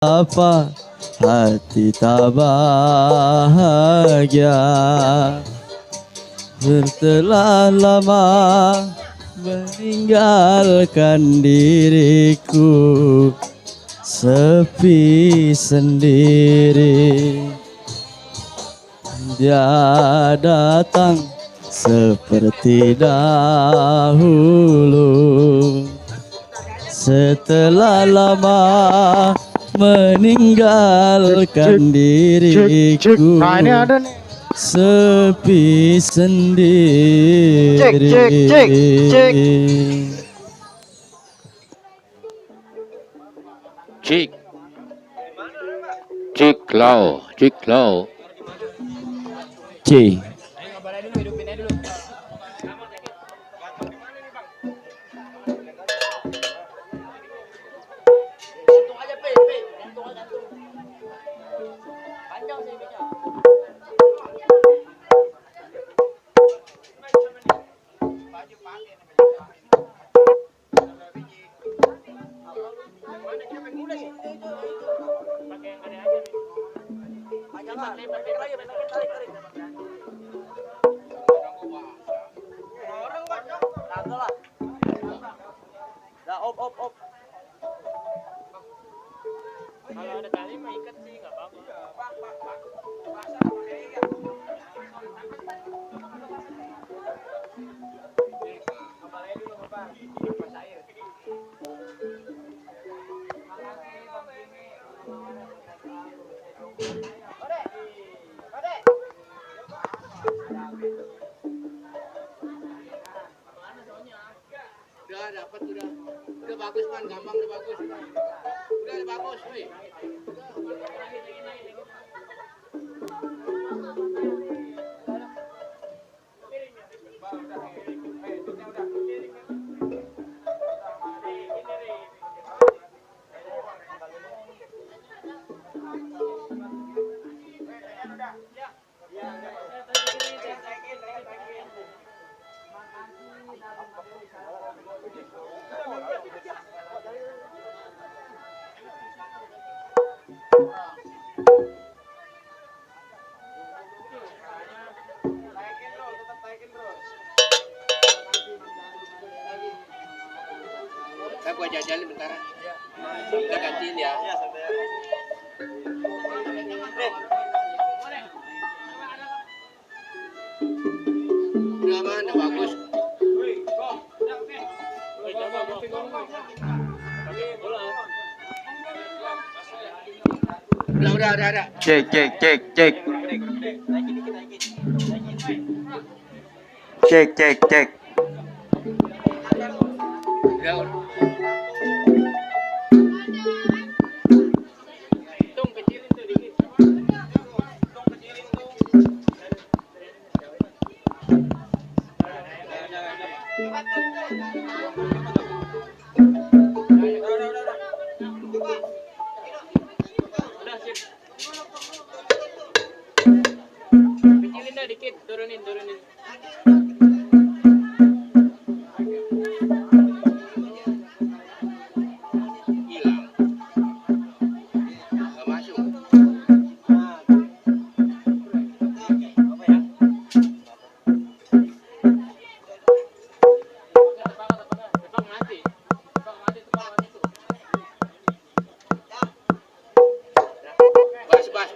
Apa hati tak bahagia, telah lama meninggalkan diriku sepi sendiri. Dia datang seperti dahulu, setelah lama meninggalkan diriku sepi sendiri. Cik lau. C. Op. Kalau ada tali mah ikat sih nggak apa-apa. Udah dapat udah bagus man, gampang udah bagus. Udah bagus, woi. Saya gua jajalin bentar. Kita gantiin ya. Udah man, udah bagus. Udah. Cek. Udah. Tung kecilin tuh dikit. Udah sip. Kecilin dah dikit, turunin.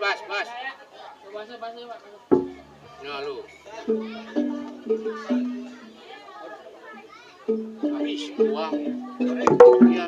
Bas. Nah lu. Habis uang. Ya.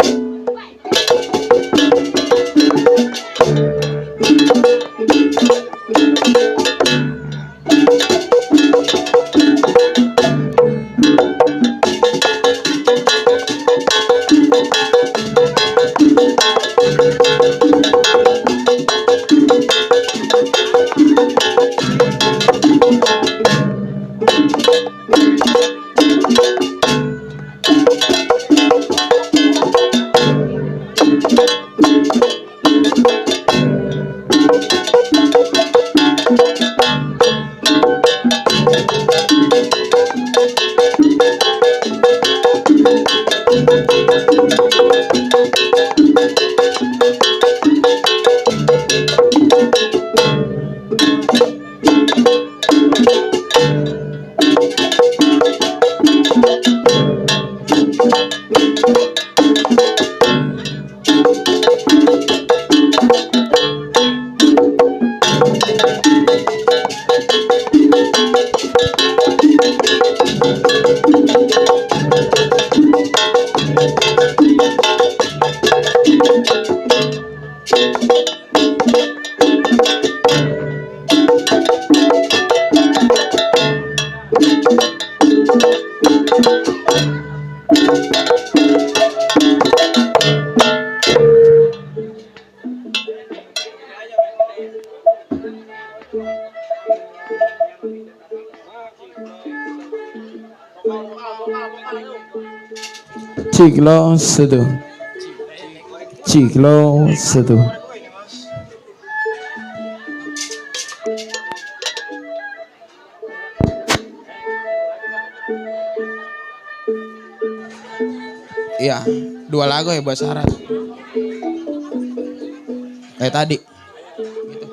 Ciklo satu. Ciklo satu. Iya, 2 lagu ya buat syarat. Kayak tadi. Gitu.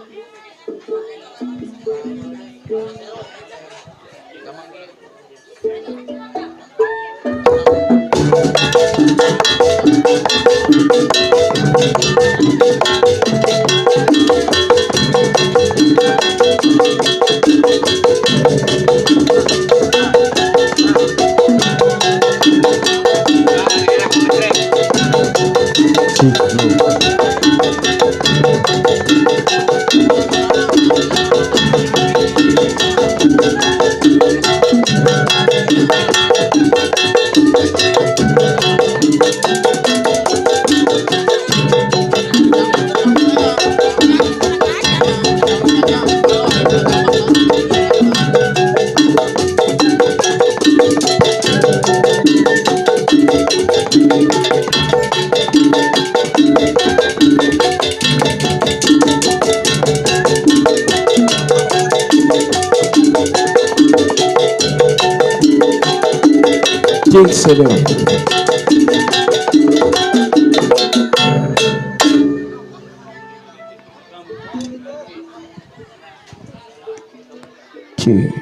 Cik satu. Cik.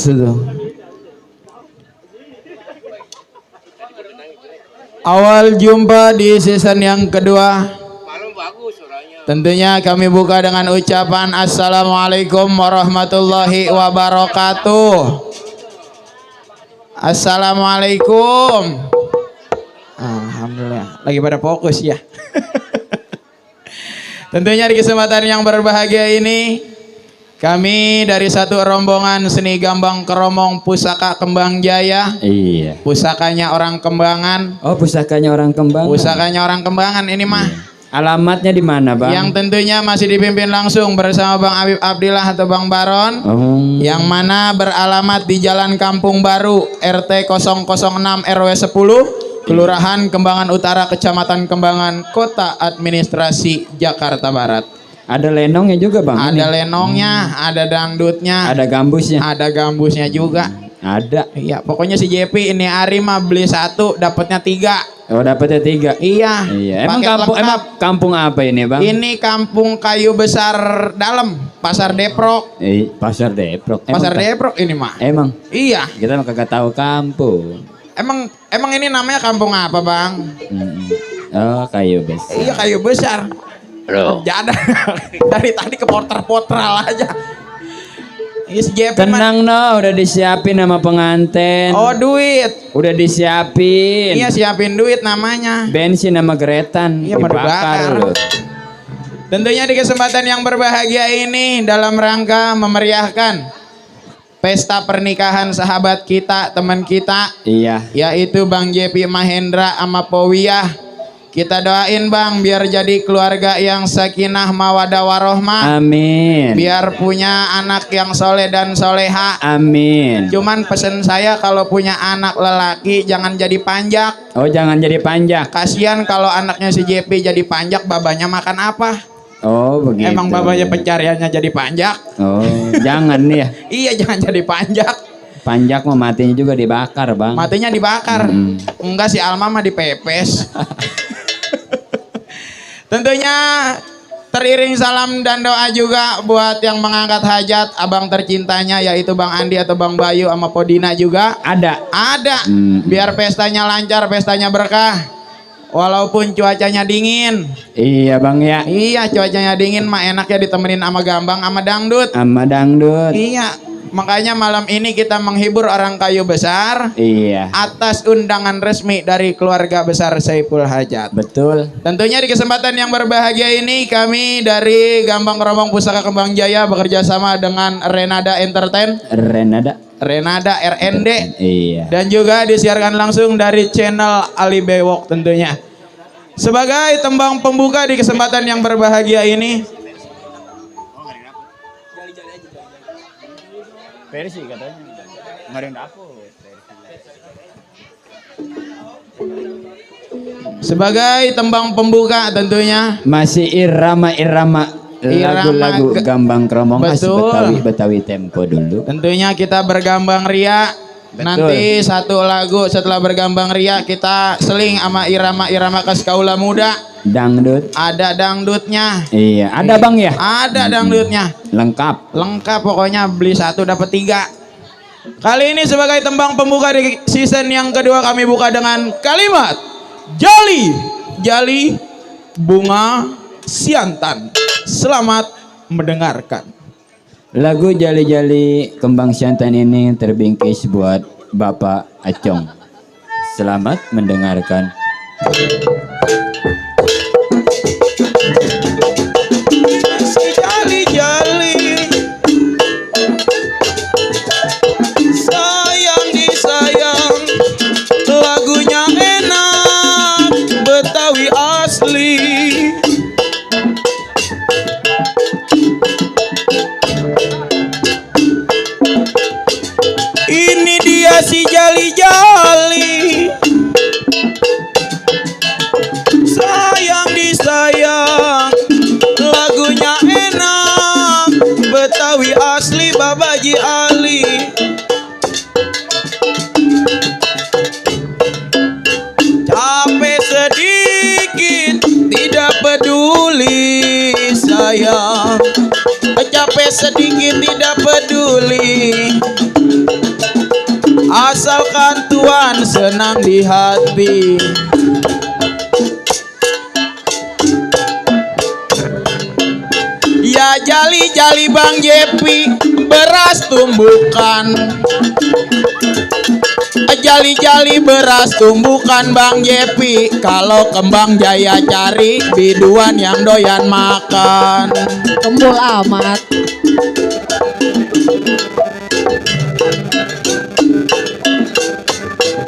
itu. Awal jumpa di season yang kedua. Malam bagus suaranya. Tentunya kami buka dengan ucapan Assalamualaikum warahmatullahi wabarakatuh. Assalamualaikum. Alhamdulillah. Lagi pada fokus ya. Tentunya di kesempatan yang berbahagia ini, kami dari satu rombongan seni gambang keromong Pusaka Kembang Jaya. Iya. Pusakanya orang Kembangan. Oh, pusakanya orang Kembangan. Pusakanya orang Kembangan ini mah. Alamatnya di mana, Bang? Yang tentunya masih dipimpin langsung bersama Bang Habib Abdillah atau Bang Baron. Yang mana beralamat di Jalan Kampung Baru RT 006 RW 10. Kelurahan Kembangan Utara, Kecamatan Kembangan, Kota Administrasi Jakarta Barat. Ada lenongnya juga, Bang. Ada lenongnya, ada dangdutnya, Ada gambusnya. ada gambusnya juga. Ada. Iya, pokoknya si JP ini hari mah beli 1 dapatnya 3. Oh, dapatnya 3. Iya. Iya. Emang paket kampung lengkap. kampung apa ini, Bang? Ini Kampung Kayu Besar Dalam, Pasar Deprok. Pasar Deprok. Pasar Deprok ini mah. Emang Iya. kita mah kagak tahu kampung. Emang ini namanya kampung apa, Bang? Oh, Kayu Besar. Iya, Kayu Besar. Bro. Jangan dari tadi ke portal aja. Is JP Tenang no, udah disiapin sama pengantin. Oh, duit. Udah disiapin. Iya, siapin duit namanya. Bensin sama geretan. Iya, mau dibakar. Loh. Tentunya di kesempatan yang berbahagia ini dalam rangka memeriahkan pesta pernikahan sahabat kita, teman kita, Iya. yaitu Bang JP Mahendra sama Powiyah. Kita doain Bang biar jadi keluarga yang sakinah mawadah warohmah. Amin. Biar punya anak yang soleh dan soleha. Amin. Cuman pesen saya kalau punya anak lelaki jangan jadi panjak. Oh, jangan jadi panjak. Kasihan kalau anaknya si JP jadi panjak, babanya makan apa? Oh, begitu. Emang babanya pencariannya jadi panjak? Oh, jangan nih ya. Iya, jangan jadi panjak. Panjak mah matinya juga dibakar, Bang. Matinya dibakar. Enggak, si Alma mah dipepes. Tentunya teriring salam dan doa juga buat yang mengangkat hajat abang tercintanya, yaitu Bang Andi atau Bang Bayu sama Podina juga. Ada. Biar pestanya lancar, pestanya berkah. Walaupun cuacanya dingin. Iya, Bang ya. Iya, cuacanya dingin mah enaknya ditemenin sama gambang sama dangdut. Sama dangdut. Iya, makanya malam ini kita menghibur orang Kayu Besar Iya. atas undangan resmi dari keluarga besar Saiful Hajat. Betul. Tentunya di kesempatan yang berbahagia ini kami dari Gambang Keromong Pusaka Kembang Jaya bekerja sama dengan Renada Entertain, Renada RND, Iya. dan juga disiarkan langsung dari channel Ali Bewok tentunya. Sebagai tembang pembuka di kesempatan yang berbahagia ini, Versi katanya. Nggak ada yang dapur. sebagai tembang pembuka tentunya Masih irama-irama lagu-lagu Irama Gambang Keromong khas Betul. Betawi tempo dulu. tentunya kita bergambang ria. Nanti satu lagu setelah bergambang ria kita seling sama irama-irama khas kaula muda. Dangdut. Ada dangdutnya. Iya, ada Bang ya? Ada dangdutnya. Lengkap. Lengkap pokoknya, beli 1 dapat 3. Kali ini sebagai tembang pembuka di season yang kedua kami buka dengan kalimat Jali, Jali Bunga Siantan. Selamat mendengarkan. Lagu Jali-Jali Kembang Siantan ini terbingkis buat Bapak Acong. Selamat mendengarkan. Si jali-jali sayang disayang, lagunya enak Betawi asli. Ini dia si jali-jali sayang disayang, lagunya enak Betawi asli Babaji Ali. Capek sedikit tidak peduli sayang, capek sedikit tidak peduli. asalkan Tuhan senang di hati. Ya jali-jali Bang Jepi, beras tumbukan. Jali-jali beras tumbukan Bang Jepi, kalau kembang jaya cari biduan yang doyan makan. Kembul amat.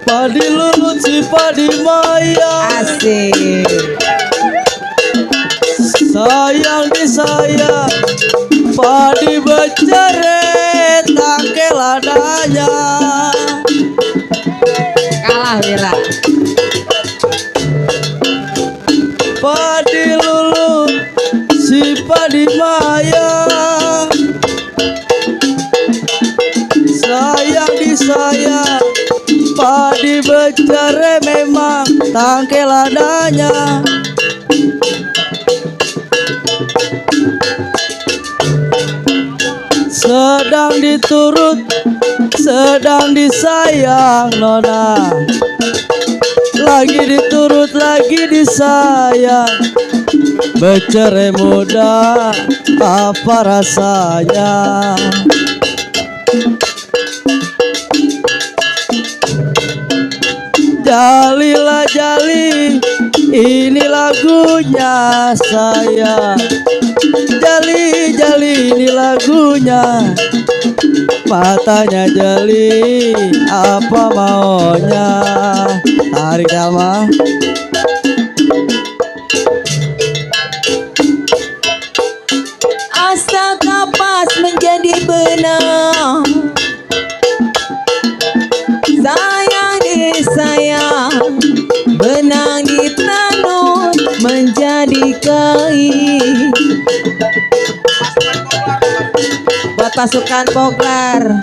Padi lulut si padi maya, Asik. sayang disayang. Padi beceret tangkel adanya. Kalah Wira. Padi lulut si padi maya, sayang disayang. Padi beceret memang tangkel adanya. Sedang diturut, sedang disayang nona. Lagi diturut, lagi disayang. Becere muda, apa rasanya? Jalilah jali, ini lagunya saya. Jali jali, ini lagunya. Matanya jeli, apa maunya? Tarik sama. Asal kapas menjadi benang, sayang disayang. Benang ditanam menjadi kain. Buat pasukan Poglar.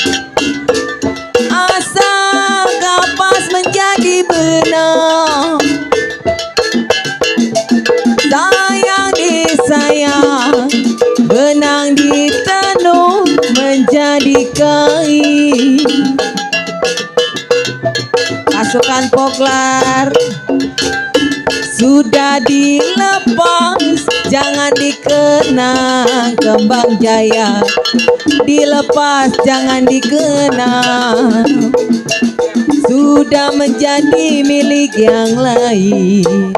Asal kapas menjadi benang, sayang disayang. Benang ditanam menjadi kain. Pasukan Poglar sudah dilepas, jangan dikenang. Kembang jaya dilepas, jangan dikenang. Sudah menjadi milik yang lain.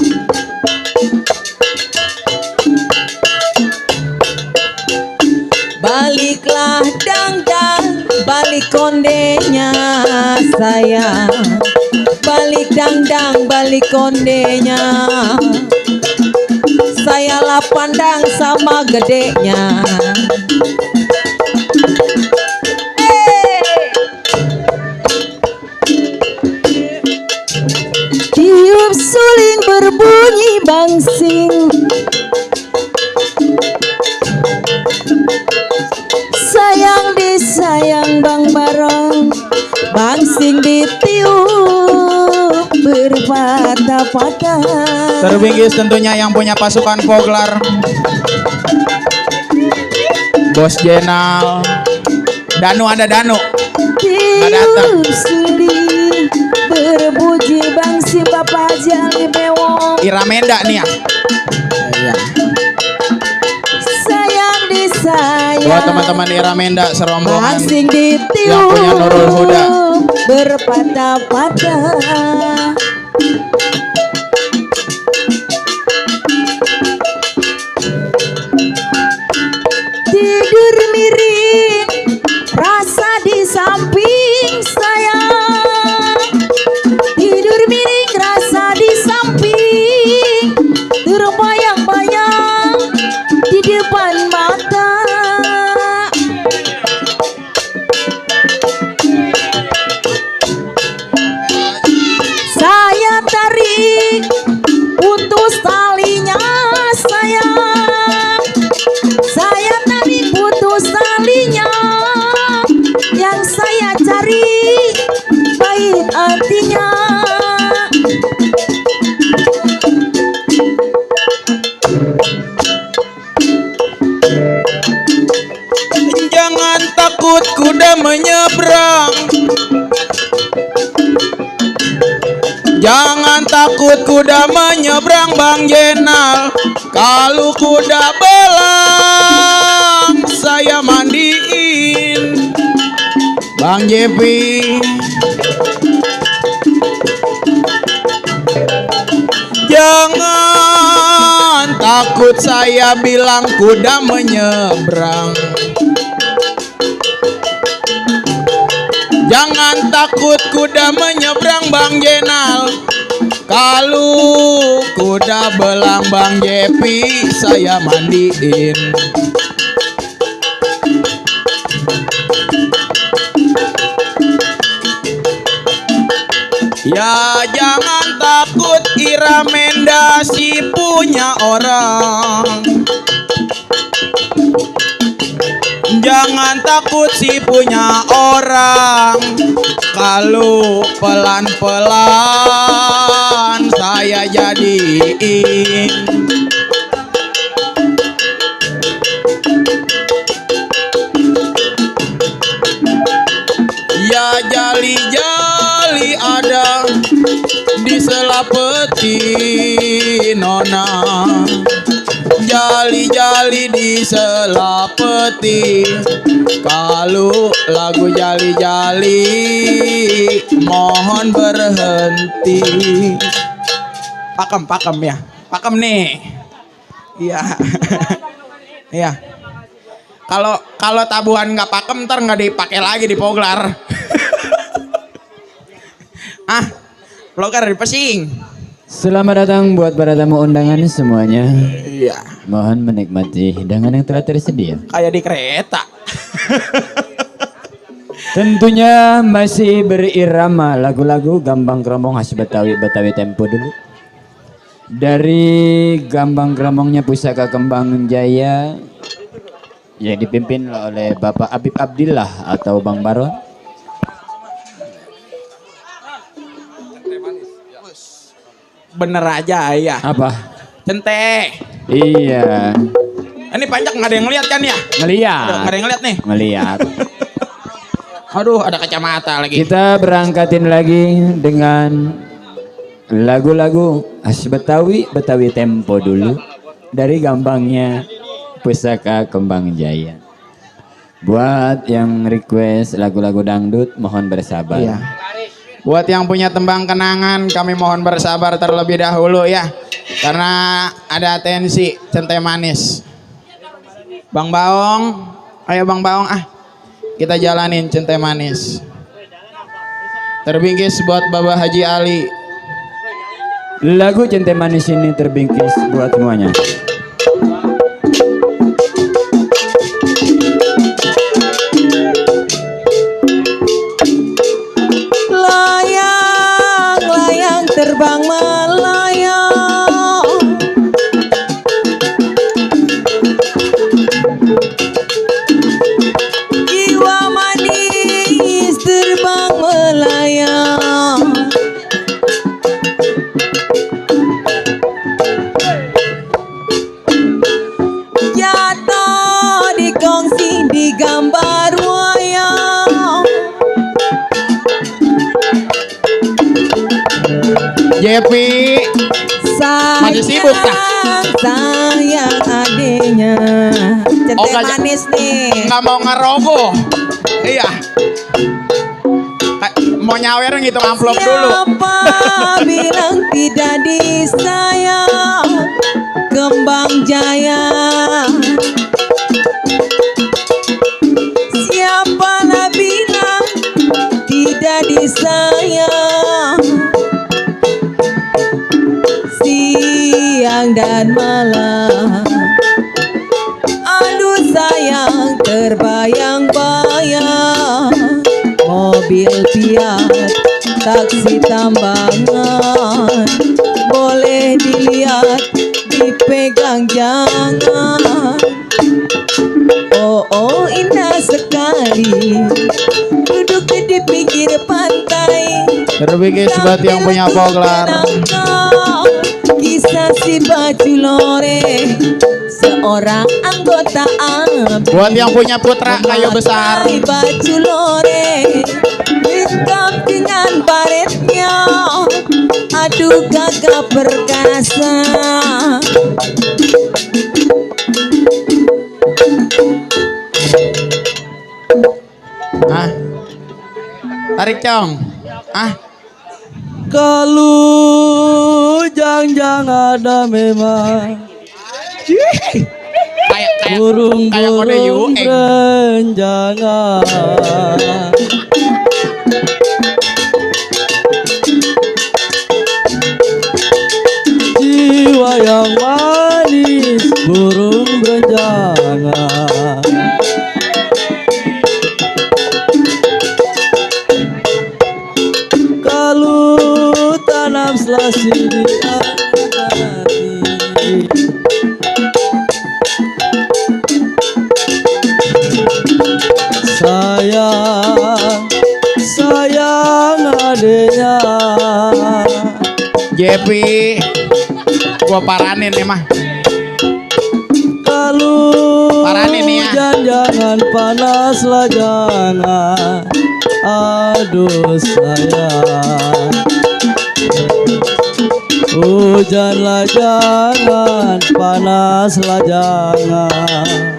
Baliklah dangdang, balik kondenya sayang. Balik dangdang, balik kondenya. Saya lah pandang sama gedenya. Tiup suling berbunyi bangsing, sayang disayang Bang Barong. Bangsing ditiup berpatah-patah. Terbingkis tentunya yang punya pasukan Poglar, Bos Jenal. Danu ada Danu. Nggak datang. Tiup suling berbuji bangsi Bapak Jali Bewong. Iramenda nih ya. Sayang disayang. Buat teman-teman Iramenda serombongan Bangsing ditiup yang punya Nurul Huda. Berpatah-patah. Tidur miring, rasa di samping sayang. Tidur miring, rasa di samping. Terbayang-bayang di depan mata. Jangan takut kuda menyeberang Bang Jenal. Kalau kuda belang saya mandiin Bang Jepi. Jangan takut saya bilang kuda menyeberang. Jangan takut kuda menyeberang Bang Jenal. Kalau kuda belang Bang Jepi saya mandiin. Ya jangan takut Iramenda si punya orang. Jangan takut si punya orang. Kalau pelan-pelan saya jadiin. Ya jali-jali ada di sela peti nona. Jali-jali di sela peti. Kalau lagu jali-jali mohon berhenti. Pakem ya. Pakem nih. Iya. Iya. Kalau tabuhan nggak pakem ntar nggak dipakai lagi di Poglar. Vlogger dipesing. Selamat datang buat para tamu undangan semuanya. Iya. Mohon menikmati hidangan yang telah tersedia. Kayak di kereta. Tentunya masih berirama lagu-lagu Gambang Kromong khas Betawi tempo dulu. Dari Gambang Kromongnya Pusaka Kembang Jaya yang dipimpin oleh Bapak Habib Abdillah atau Bang Baron. Bener aja ya. Apa? Centeh. Iya. Ini panjang nggak ada yang ngeliat kan ya? Ngeliat. Nggak ada yang ngeliat nih. Ngeliat. Aduh, ada kacamata lagi. Kita berangkatin lagi dengan lagu-lagu khas Betawi tempo dulu dari Gambangnya Pusaka Kembang Jaya. Buat yang request lagu-lagu dangdut mohon bersabar. Iya. Buat yang punya tembang kenangan kami mohon bersabar terlebih dahulu ya. Karena ada atensi Centeh Manis. Bang Baong, ayo Bang Baong kita jalanin Centeh Manis. Terbingkis buat Bapak Haji Ali. Lagu Centeh Manis ini terbingkis buat semuanya. Layang terbang melayang, jiwa manis terbang melayang. Jatuh di kongsi di gambar wayang. Jepi masih sibuk tak? Sayang adenya Centeh Manis nih. Nggak mau ngerogoh. Iya. Mau nyawer ngitung amplop dulu. Siapa bilang tidak disayang Kembang Jaya? Siapa lah bilang tidak disayang siang dan malam? Aduh sayang terbayang-bayang mobil Fiat taksi tambangan, boleh dilihat dipegang jangan. Oh indah sekali duduk di pinggir pantai. Terbingkis buat yang punya Poglar. Kisah si baju lore seorang anggota ABRI. Buat yang punya putra kayu besar. Memakai baju lore lengkap dengan baretnya. Aduh kakak perkasa. Ah. Tarik cong. Ah. Kalau jangan ada memang Kayak burung kode burung Yueng. renjangan. Jiwa yang manis burung berenjangan. Kalau tanam selasi di hati, sayang adenya. Jepi, gua paranin nih mah. Kalau Paranin nih ya. jangan panas lah jangan. Aduh sayang, hujanlah jangan, panaslah jangan.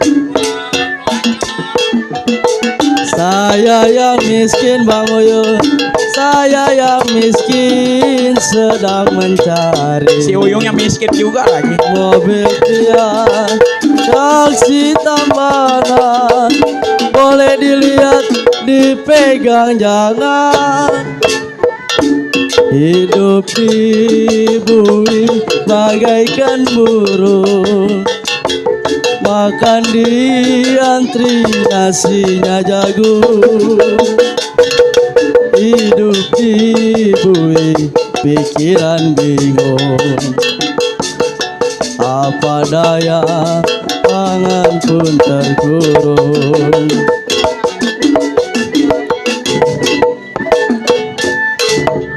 Saya yang miskin Bang Uyun, saya yang miskin sedang mencari Si Uyungnya miskin juga lagi. mobil Kia taksi tambahan, boleh dilihat dipegang jangan. Hidup di bumi bagaikan burung, makan di antri nasinya jagung. Hidup di bumi pikiran bingung, apa daya tangan pun terkurung.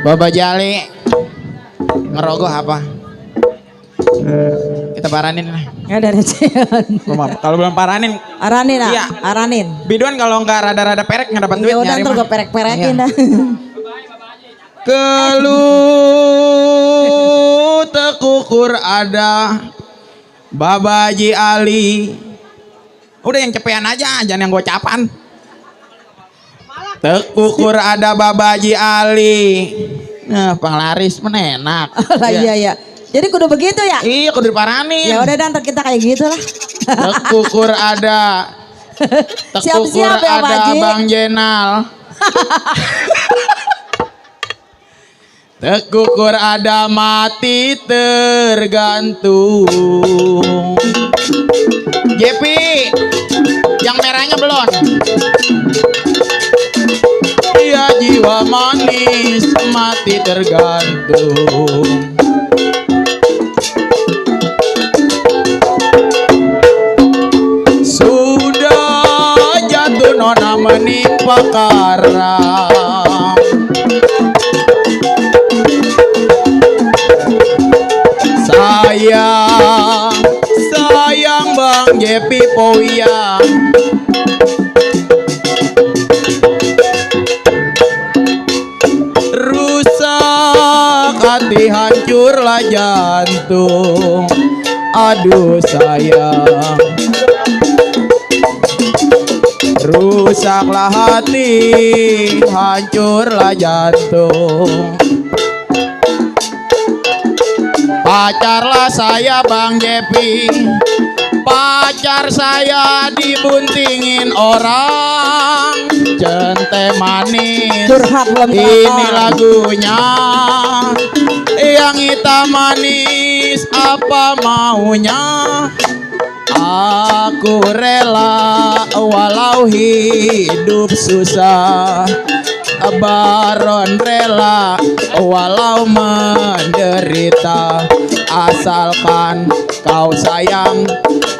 Baba Jali ngerogoh apa? Kita paranin lah. Ya dari Cian. Kalau belum paranin, Aranin ah. Iya. Aranin. biduan kalau nggak rada-rada perek nggak dapat duit Ya udah nyari ntar mah. gue perek-perekin Iya. dah. Keluh tekukur ada Babaji Ali. Udah yang cepean aja, jangan yang gocapan. Tekukur ada Babaji Ali. Nah, penglaris menenak. Lah iya ya. Jadi kudu begitu ya? Iya, kudu diparanin. Ya udah ntar kita kayak gitu lah. Tekukur ada. Tekukur Siap-siap ya, Pak ada Haji. Bang Jenal. Tekukur ada mati tergantung. Jepi, yang merahnya belum. Dia jiwa manis mati tergantung. Sudah jatuh nona menimpa karang. Sayang Bang Jepi Poyang. Rusak hati, hancurlah jantung. Aduh sayang, rusaklah hati, hancurlah jantung. Pacarlah saya Bang Jepi, pacar saya dibuntingin orang. Cente manis, Curhat belum ini kelakar. lagunya. Yang hitam manis apa maunya. Aku rela walau hidup susah. Baron rela walau menderita. Asalkan kau sayang,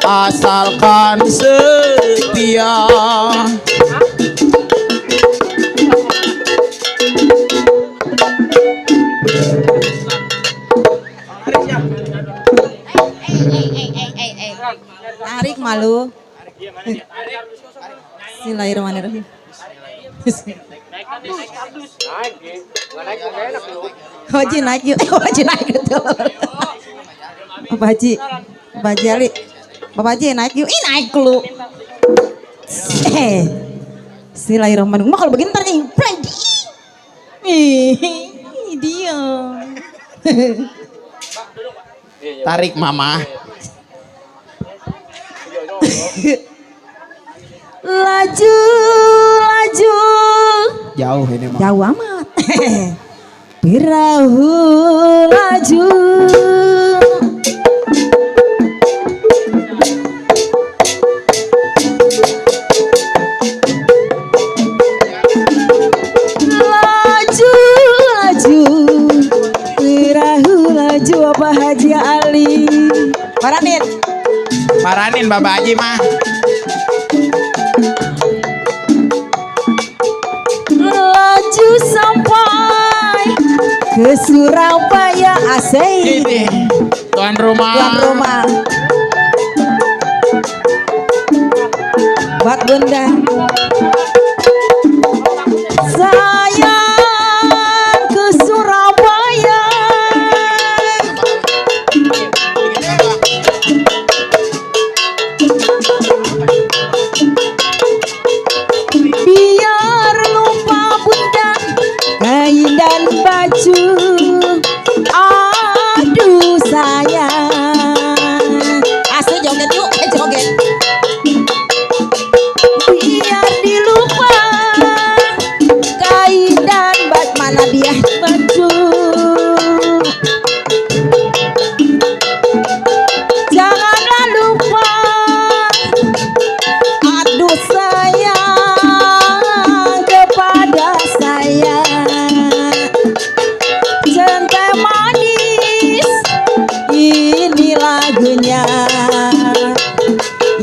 asalkan setia. Tarik malu. Bismillahirrahmanirrahim. Haji naik yuk. Haji naik betul. Bapak Haji. Bapak Haji Ali. Bapak Haji naik yuk. Ih naik lu. Bismillahirrahmanirrahim. Mah kalau begini ntar nih. Dia. Tarik mama. Laju, laju. Jauh ini mah. Jauh amat. Perahu laju. Laju, laju. Perahu laju apa Haji Ali. Paranin. Paranin Bapak Haji mah. Laju sampai ke Surabaya asik. Ini tuan rumah. Tuan rumah. Buat bunda. Sayang ke Surabaya. Biar lupa bunda kain dan baju. Aduh sayang. Asli joget yuk, joget. Biar dilupa kain dan baju. Mana dia baju. Janganlah lupa. Aduh sayang kepada saya. Centai manis ini lagunya.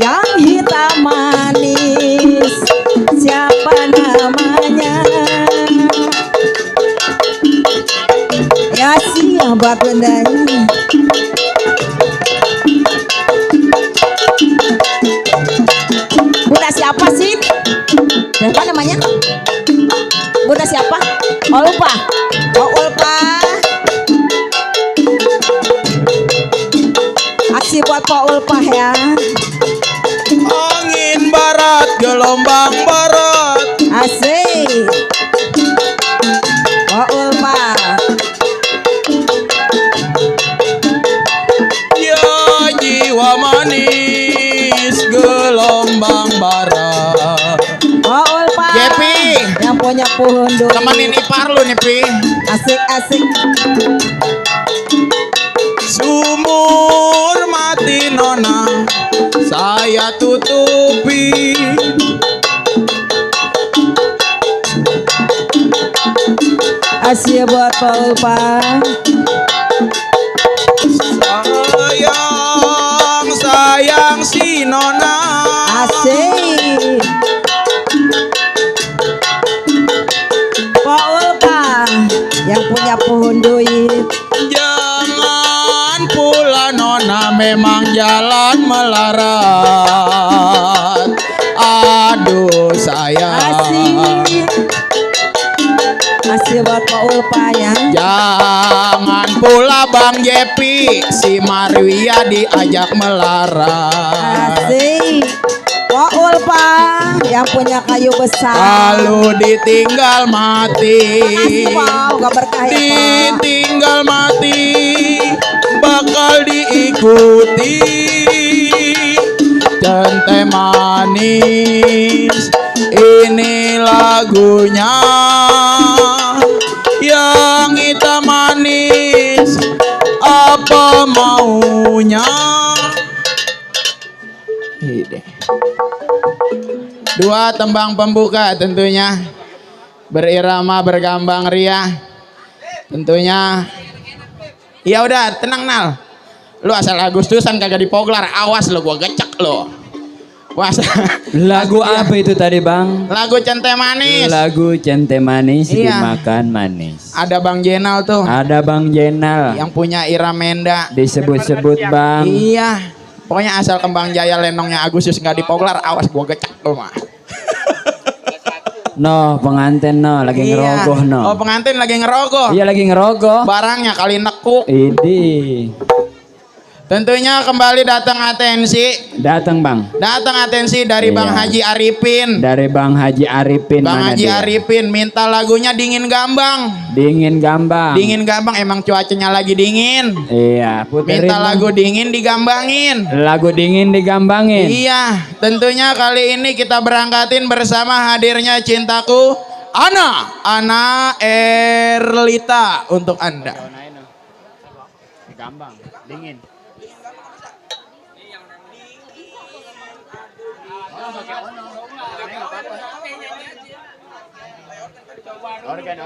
Yang hitam manis siapa namanya? Ya siap buat benda ini. Bunda siapa sih? Siapa namanya? Bunda siapa? Oh lupa. Oh lupa. Aksi buat Pak Ulpah ya. Angin barat, gelombang barat. Asik. Pak Ulpah. Ya jiwa manis, gelombang barat. Pak Ulpah. Jepi. Yang punya pohon dulu. Temenin ipar lu nih Pi. Asik asik. Sumur mati nona, saya tutupi. Asik buat Pak Ulpah. Sayang, sayang si nona. Asik. Pak Ulpah yang punya pohon duit. Jangan pula nona, memang jalan melarat. Aduh sayang. Asik. Asik buat Pak Ulpah ya. Jangan pula Bang Jepi, si Marwia diajak melarat. Asik. Pak Ulpah yang punya kayu besar. Lalu ditinggal mati. Makasih Pak, gak berkah ya Pak. Ditinggal mati, bakal diikuti. Centai manis, ini lagunya. Yang hitam manis, apa maunya? Dua tembang pembuka tentunya berirama bergambang ria. Tentunya. Ya udah tenang Nal. Lu asal Agustusan kagak dipoglar, awas lo gua gecek lo. Was. Lagu apa itu tadi Bang? Lagu Centai Manis. Lagu Centai Manis Iya. dimakan manis. Ada Bang Jenal tuh Ada Bang Jenal. yang punya Iramenda. Disebut-sebut Bang. Iya. Pokoknya asal Kembang Jaya lenongnya Agustus nggak dipoglar, awas gua gecek lo mah. No, pengantin no, lagi ngerogoh no. Oh, pengantin lagi ngerogoh. Iya lagi ngerogoh. Barangnya kali nekuk. Idi. Tentunya kembali datang atensi. Datang bang. Datang atensi dari Bang Iya. Haji Arifin. Dari Bang Haji Arifin. Bang mana Haji dia? Arifin minta lagunya Dingin Gambang. Dingin Gambang. Dingin Gambang emang cuacanya lagi dingin. Iya, puterin. Minta Bang. lagu dingin digambangin. Lagu dingin digambangin. Iya, tentunya kali ini kita berangkatin bersama hadirnya cintaku Ana Erlita untuk Anda. Gambang, dingin. Organ.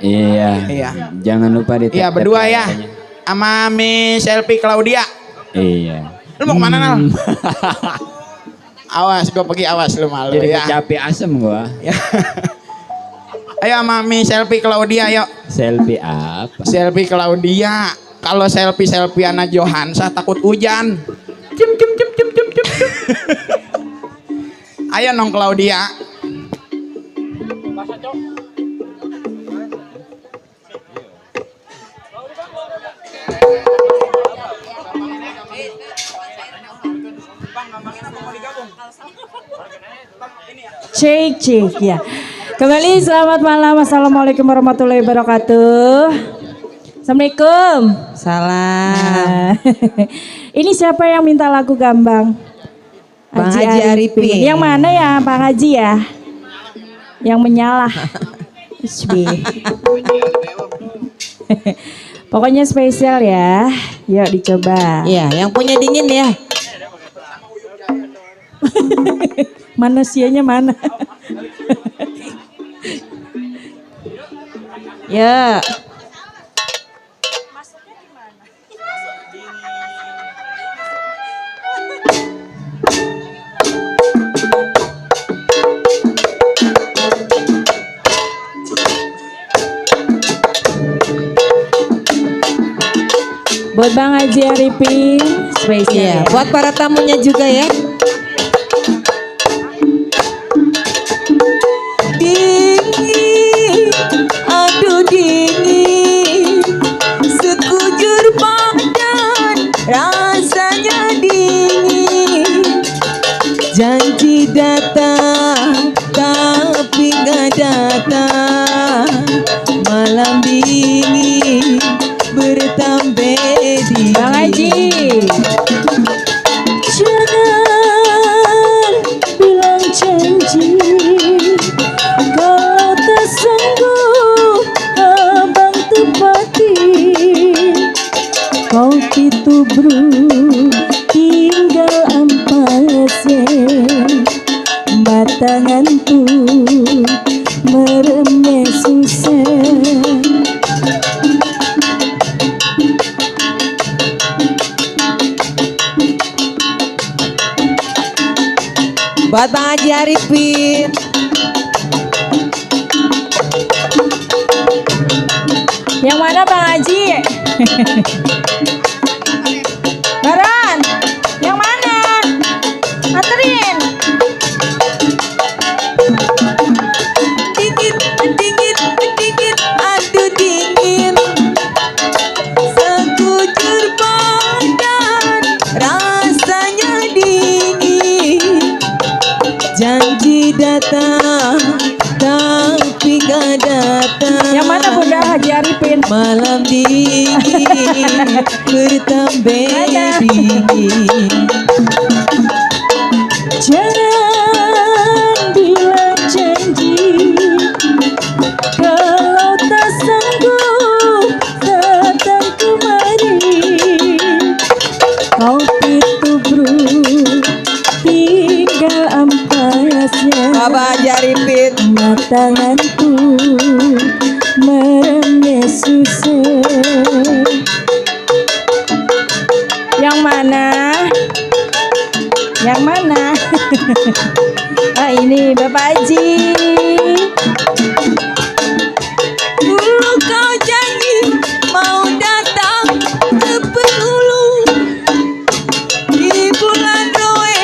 Iya. Iya. Jangan lupa di Iya, berdua ya. Sama Miss Selfie Claudia. Iya. Lu mau kemana, Nal? Awas, gue pergi awas lu malu Jadi ya. kecapi asem gua. Ya. Ayo sama Miss Selfie Claudia, yuk. Selfie apa? Selfie Claudia. Kalau selfie Ana Johansa takut hujan. Cim. Ayo nong Claudia. Cek ya. Kembali selamat malam. Assalamualaikum warahmatullahi wabarakatuh. Assalamualaikum. Salam. Ini siapa yang minta lagu Gambang? Bang Haji Arifin. Yang mana ya, Bang Haji ya? Yang menyalah. Pokoknya spesial ya. Yuk dicoba. Iya, yang punya dingin ya. Manusianya mana? Ya. Buat Bang Haji Arifin, spesial. Iya, buat para tamunya juga ya. Dingin, aduh dingin, sekujur badan rasanya dingin. Janji datang tapi gak datang, malam dingin bertambah dingin. Bang Haji. Jangan bilang janji kalau tak sanggup abang tepati. Kau itu bro tinggal ampasnya, batangan tuh meremnya susah. Buat Bang Haji Arifin. Yang mana Bang Haji? Baron, yang mana? Anterin. Dingin, dingin, dingin, aduh dingin, sekujur badan rasanya dingin. Janji datang tapi gak datang. Yang mana Bunda Haji Arifin? Malam dingin bertambah dingin. Jangan bilang janji kalau tak sanggup datang kemari. Kau itu bro tinggal ampasnya. Bapak Jaripin. Matanganku meremnya susah. Yang mana? Yang mana? Ah ini Bapak Haji. Dulu kau janji mau datang ke Bengkulu di bulan Roe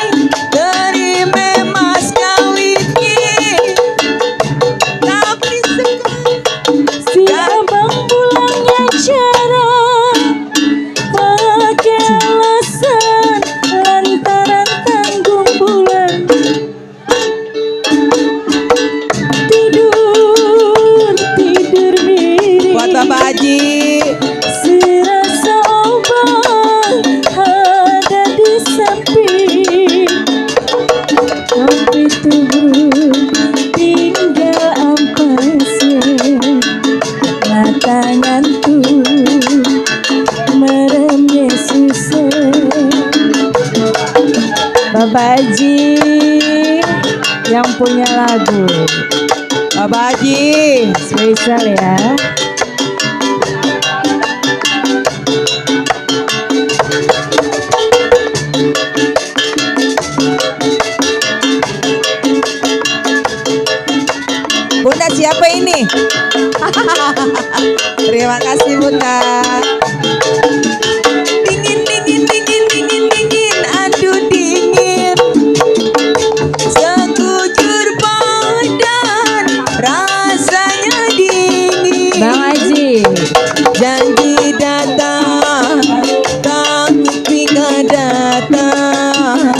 punya lagu Bapak Haji. spesial ya. Bunda siapa ini? Terima kasih Bunda. Dingin, dingin, dingin, dingin, dingin, aduh dingin. Sekujur badan rasanya dingin. Bang Haji, Janji datang, tapi gak datang.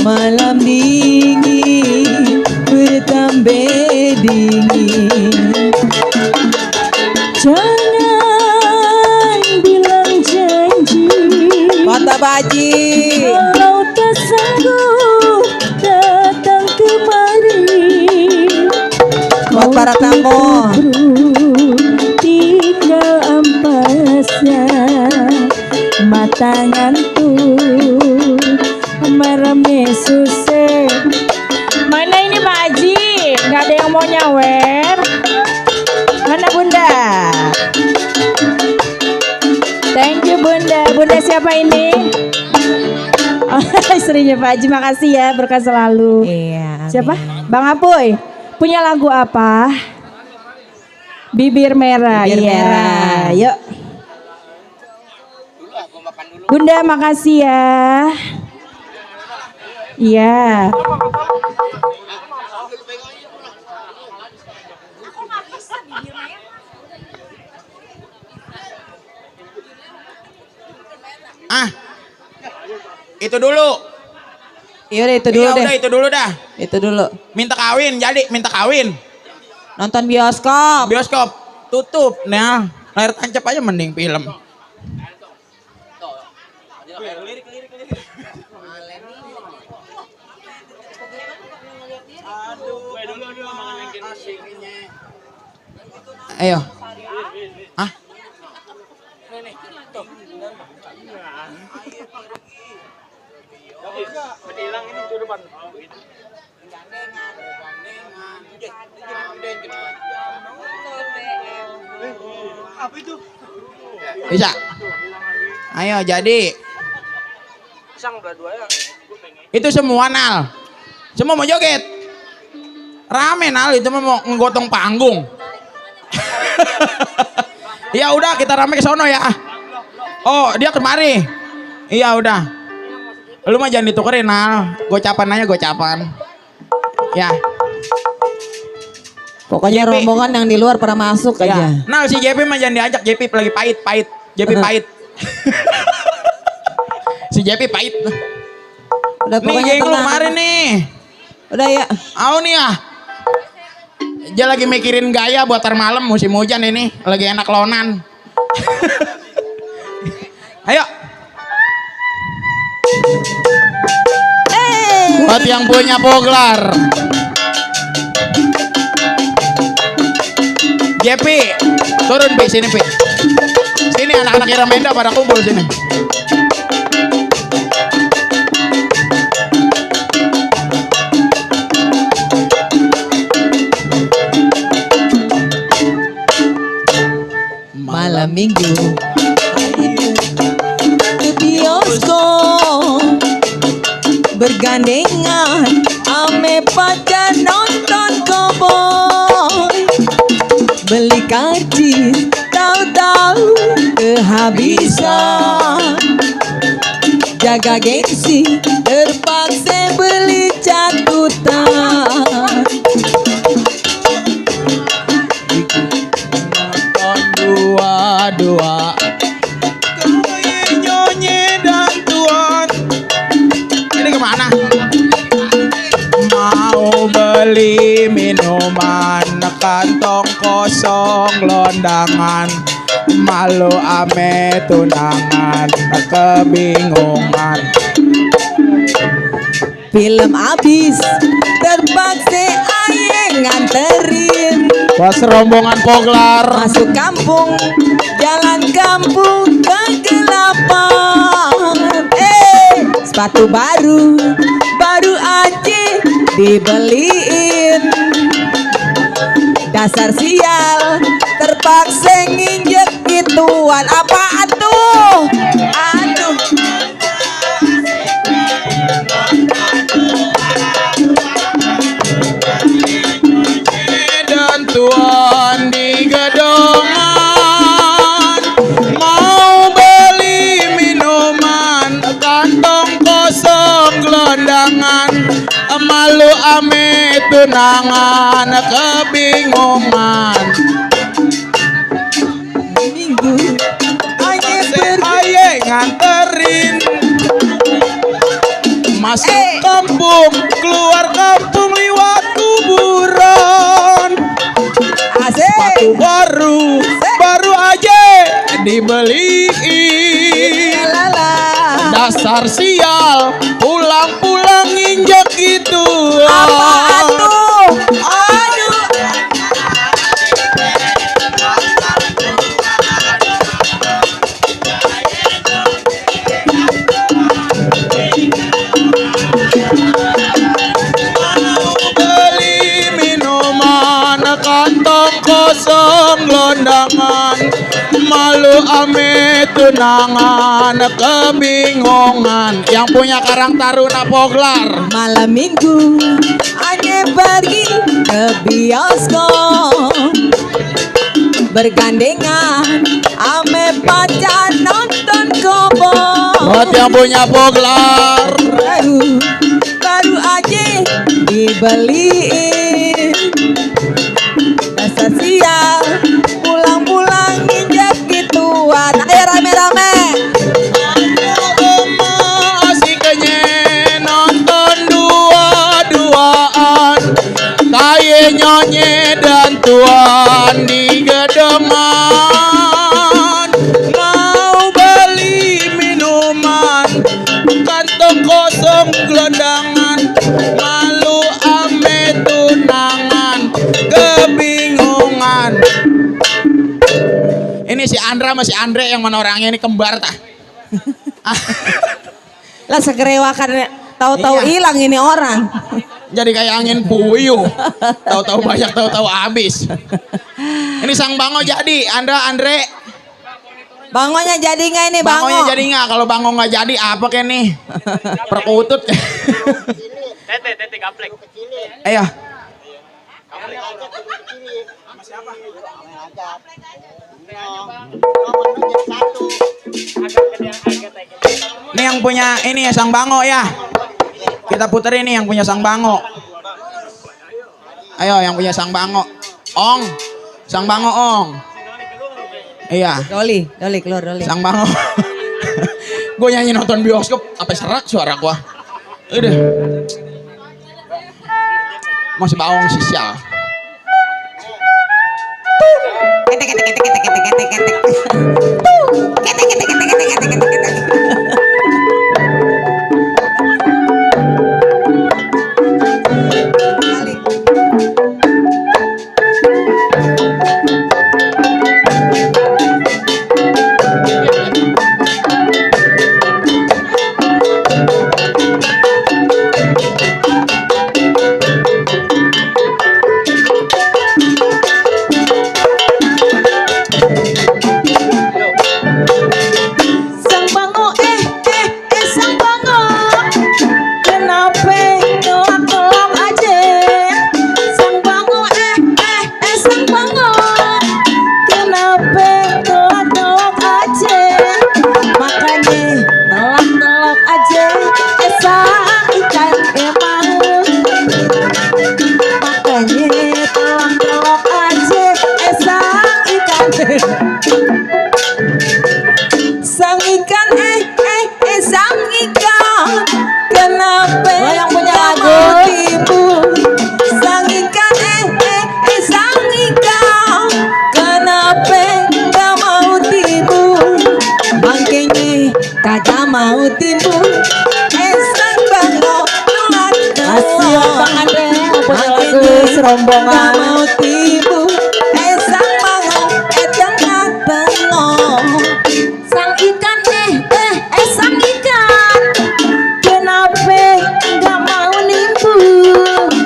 Malam dingin, bertambah dingin. jangan bilang janji Mata Baji. kalau tak sanggup datang kemari. Buat para tamu. Tinggal ampasnya mata ngantuk meremnya susah. Mana ini Pak Haji? Nggak ada yang mau nyawer. Mana Bunda? Thank you Bunda. Bunda siapa ini? Oh, istrinya Pak Haji. Makasih ya, berkah selalu. Iya. Siapa? Bang Apoy. Punya lagu apa? Bibir merah. Bibir Iya. merah. Yuk. Bunda makasih ya. Iya. Ah, itu dulu. Iya udah itu dulu Iya, deh. udah itu dulu dah. Itu dulu. Minta kawin, jadi minta kawin. Nonton bioskop. Bioskop tutup. Nah, layar tancap aja mending film. Ayo. Hah? Hilang ini di depan. Apa itu? Bisa. Ayo jadi. Pisang belah dua ya. Itu semua Nal. Semua mau joget. Rame Nal, itu mau ngegotong panggung. Ya udah kita rame ke sono ya. Oh, dia kemari. Iya udah. Lu mah jangan ditukerin Nal. Gocapan aja gocapan. Ya. Pokoknya JP. rombongan yang di luar pada masuk Ya. aja. Nal si JP mah jangan diajak, JP lagi pahit. JP pahit. Si JP pahit. Udah Nih pokoknya geng lu tenang. kemarin nih. Udah ya. Au nih ah. Dia lagi mikirin gaya buat ntar malam musim hujan ini. Lagi enak lonan. Ayo. Buat yang punya poglar. JP, turun Pi, sini Pi. Sini anak-anak Iramenda pada kumpul sini. Malam minggu ke bioskop bergandengan ame pacar nonton koboi, beli karcis tahu-tahu kehabisan, jaga gengsi terpaksa beli catutan. Dua nyonyi dan tuan. Ini kemana? Mau beli minuman, kantong kosong londangan, malu ame tunangan, kebingungan. Film habis terpaksa aye nganterin, Bos rombongan poglar. masuk kampung, jalan kampung kegelapan. Sepatu baru aja dibeliin. Dasar sial, terpaksa nginjek gituan. Apaan tuh? Aduh. Dan tuan di gedongan mau beli minuman, kantong kosong gelondangan, malu ame tunangan, kebingungan. Minggu Aye nganterin masuk kampung, keluar kampung lewat kuburan. Sepatu baru aja dibeliin. Dasar sial, pulang-pulang nginjek gitu. Apaan tuh? Aduh. Beli minuman, kantong kosong londangan, malu ame tunangan, kebingungan. Yang punya Karang Taruna Poglar. Malam minggu Ane pergi ke bioskop, bergandengan ame pacar nonton kobong. Buat yang punya Poglar. Baru aja dibeliin. Dasar sial, pulang-pulang nginjek gituan. Ayo rame-rame. Asiknya nonton dua-duaan, kaye nyonye dan tuan di gedongan. Mau beli minuman, kantong kosong gelondangan, malu ame tunangan, kebingungan. Ini si Andra sama si Andre, yang mana orangnya ini kembar tah? Lah segerewakan tahu-tahu Iya. hilang ini orang. Jadi kayak angin puyuh, tahu-tahu banyak, tahu-tahu habis. Ini sang bango jadi, Andre. Bangonya jadi nggak ini bango? Bangonya jadi nggak? Kalau bango nggak jadi apa kayak nih? Perkutut. Tete gaplek. Ayo. Ini yang punya ini ya sang bango ya. Kita puter ini yang punya sang bango. Ayo yang punya sang bango. Ong. Sang bango ong. Iya. Doli keluar Doli. Sang bango. Gue nyanyi nonton bioskop apa serak suara gua. Udah. Masih baong sisial. Ketek ketek ketek ketek ketek ketek ketek. Ketek ketek ketek ketek ketek ketek ketek. Sang ikan sang ikan kenapa yang punya lagu timbul sang ikan sang ikan kenapa gak mau timbul bangkainya kagak mau timbul sang bango Masih Bang Andre mau punya lagu serombongan. gak mau timbul sang bango jangan bengong sang ikan sang ikan kenapa gak mau nimbul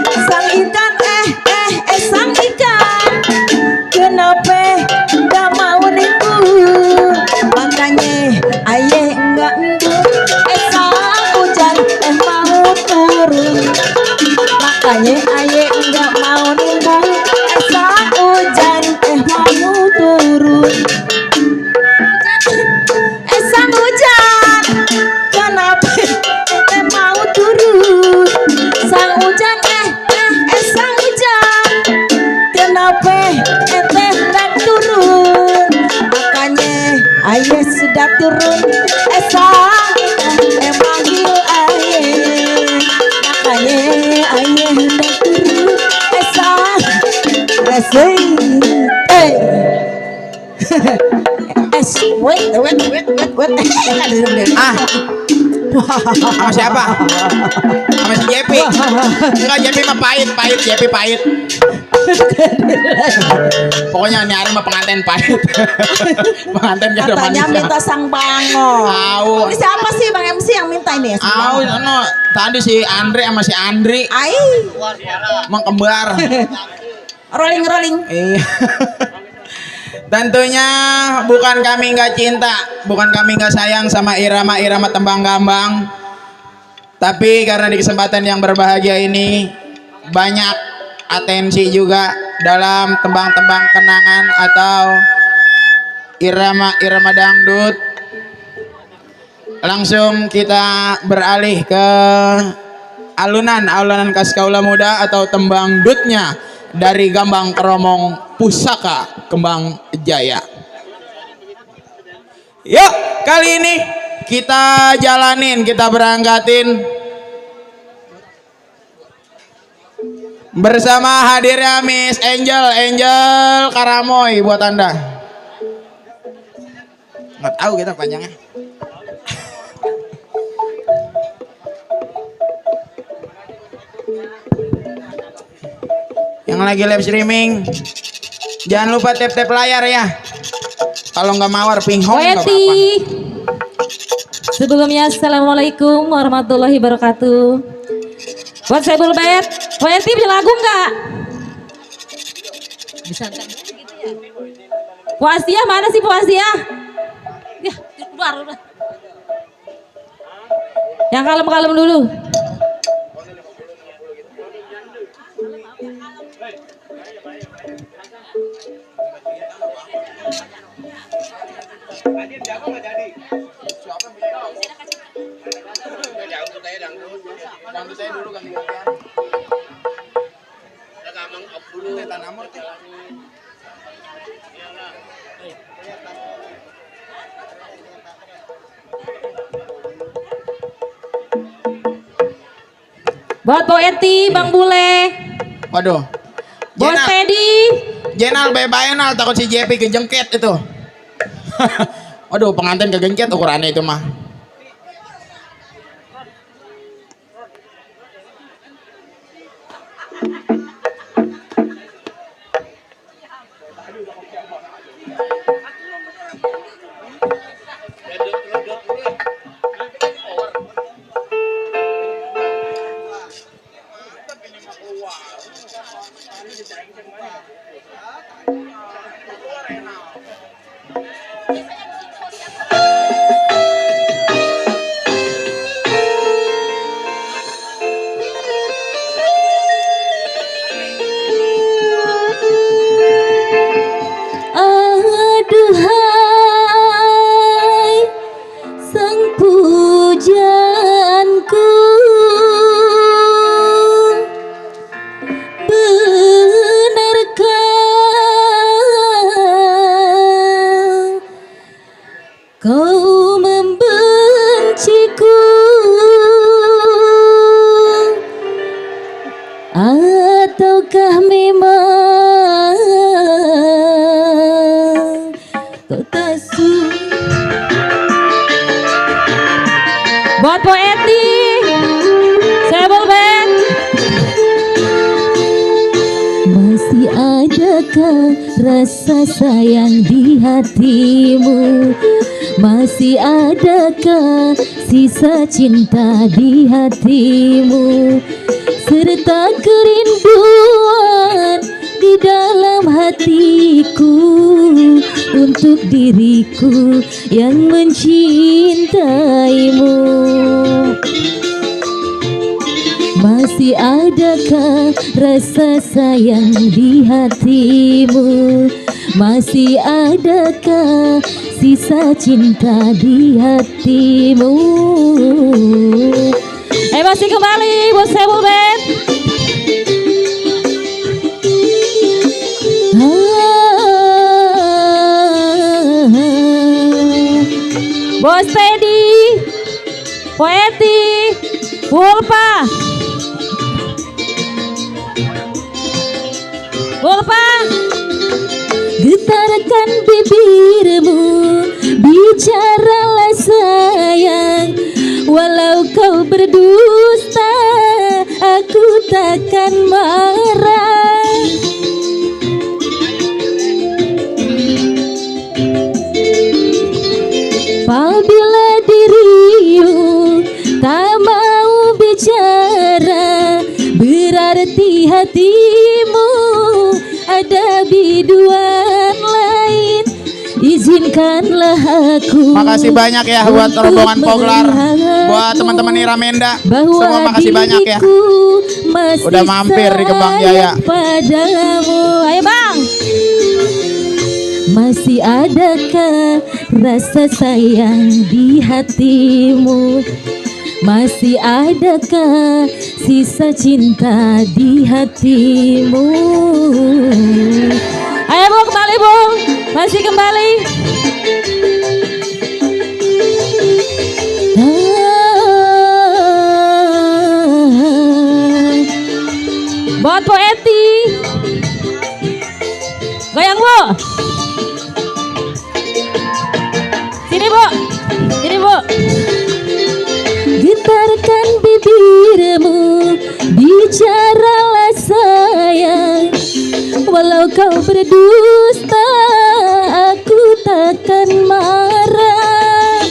turun esa manggil aye makanya aye hendak turun esa Resei. wait Ah, sama siapa? Sama si Jepi. Enggak, Jepi mah pahit, Jepi pahit. Pokoknya ini hari mah pengantin pahit. Pengantin gak ada katanya manisnya. minta sang bango. Au. Ini siapa sih Bang MC yang minta ini? Au, no, tadi si Andre sama si Andri Ai, emang kembar. rolling. Iya. Tentunya bukan kami nggak cinta, bukan kami nggak sayang sama irama-irama tembang gambang, tapi karena di kesempatan yang berbahagia ini banyak atensi juga dalam tembang-tembang kenangan atau irama-irama dangdut. Langsung kita beralih ke alunan khas kaula muda atau tembang dutnya dari Gambang Keromong Pusaka Kembang Jaya. Yuk, kali ini kita jalanin, kita berangkatin bersama hadirnya Miss Angel Karamoy buat Anda. Nggak tahu kita panjangnya. Yang lagi live streaming, jangan lupa tap layar ya. Kalau nggak mawar pinghong nggak Weti. apa-apa. Sebelumnya assalamualaikum warahmatullahi wabarakatuh. Buat saya Bulbet, Weti punya lagu nggak? Bisa nggak gitu ya? Puasia mana sih Puasia? Ya keluar udah. Yang kalem-kalem dulu. Dangdut saya dulu ganti-gantian. Ada gamang op dulu. Tanamur tuh. Buat Poeti, Bang Bule, Waduh. buat Teddy. Jenal bebaenal takut si JP kejengket itu. Waduh, pengantin kegengket ukurannya itu mah. Aduhai sang pujaanku, benarkah kau membenciku ataukah memang kau tak suka? Buat Poeti, saya Bulbet. Masih adakah rasa sayang di hatimu? Masih adakah sisa cinta di hatimu? Serta kerinduan di dalam hatiku untuk diriku yang mencintaimu. Masih adakah rasa sayang di hatimu? Masih adakah sisa cinta di hatimu? Masih kembali buat saya Bulbet. Bos Teddy, Poeti, Pulpa, Pulpa. Getarkan bibirmu, bicaralah sayang. Walau kau berdusta, aku takkan marah. Apabila dirimu tak mau bicara, berarti hatimu ada biduan lain. Izinkanlah aku. Makasih banyak ya buat rombongan Poglar, buat teman-teman Iramenda. Semua makasih banyak ya. Udah mampir di Kembang Jaya. Padamu, ayo Bang. Masih adakah rasa sayang di hatimu? Masih adakah sisa cinta di hatimu? Ayo Bung, kembali Bung, masih kembali. Buat Poeti, goyang Bu. Sini Bu, sini Bu. Getarkan bibirmu, bicaralah sayang. Walau kau berdusta, aku takkan marah.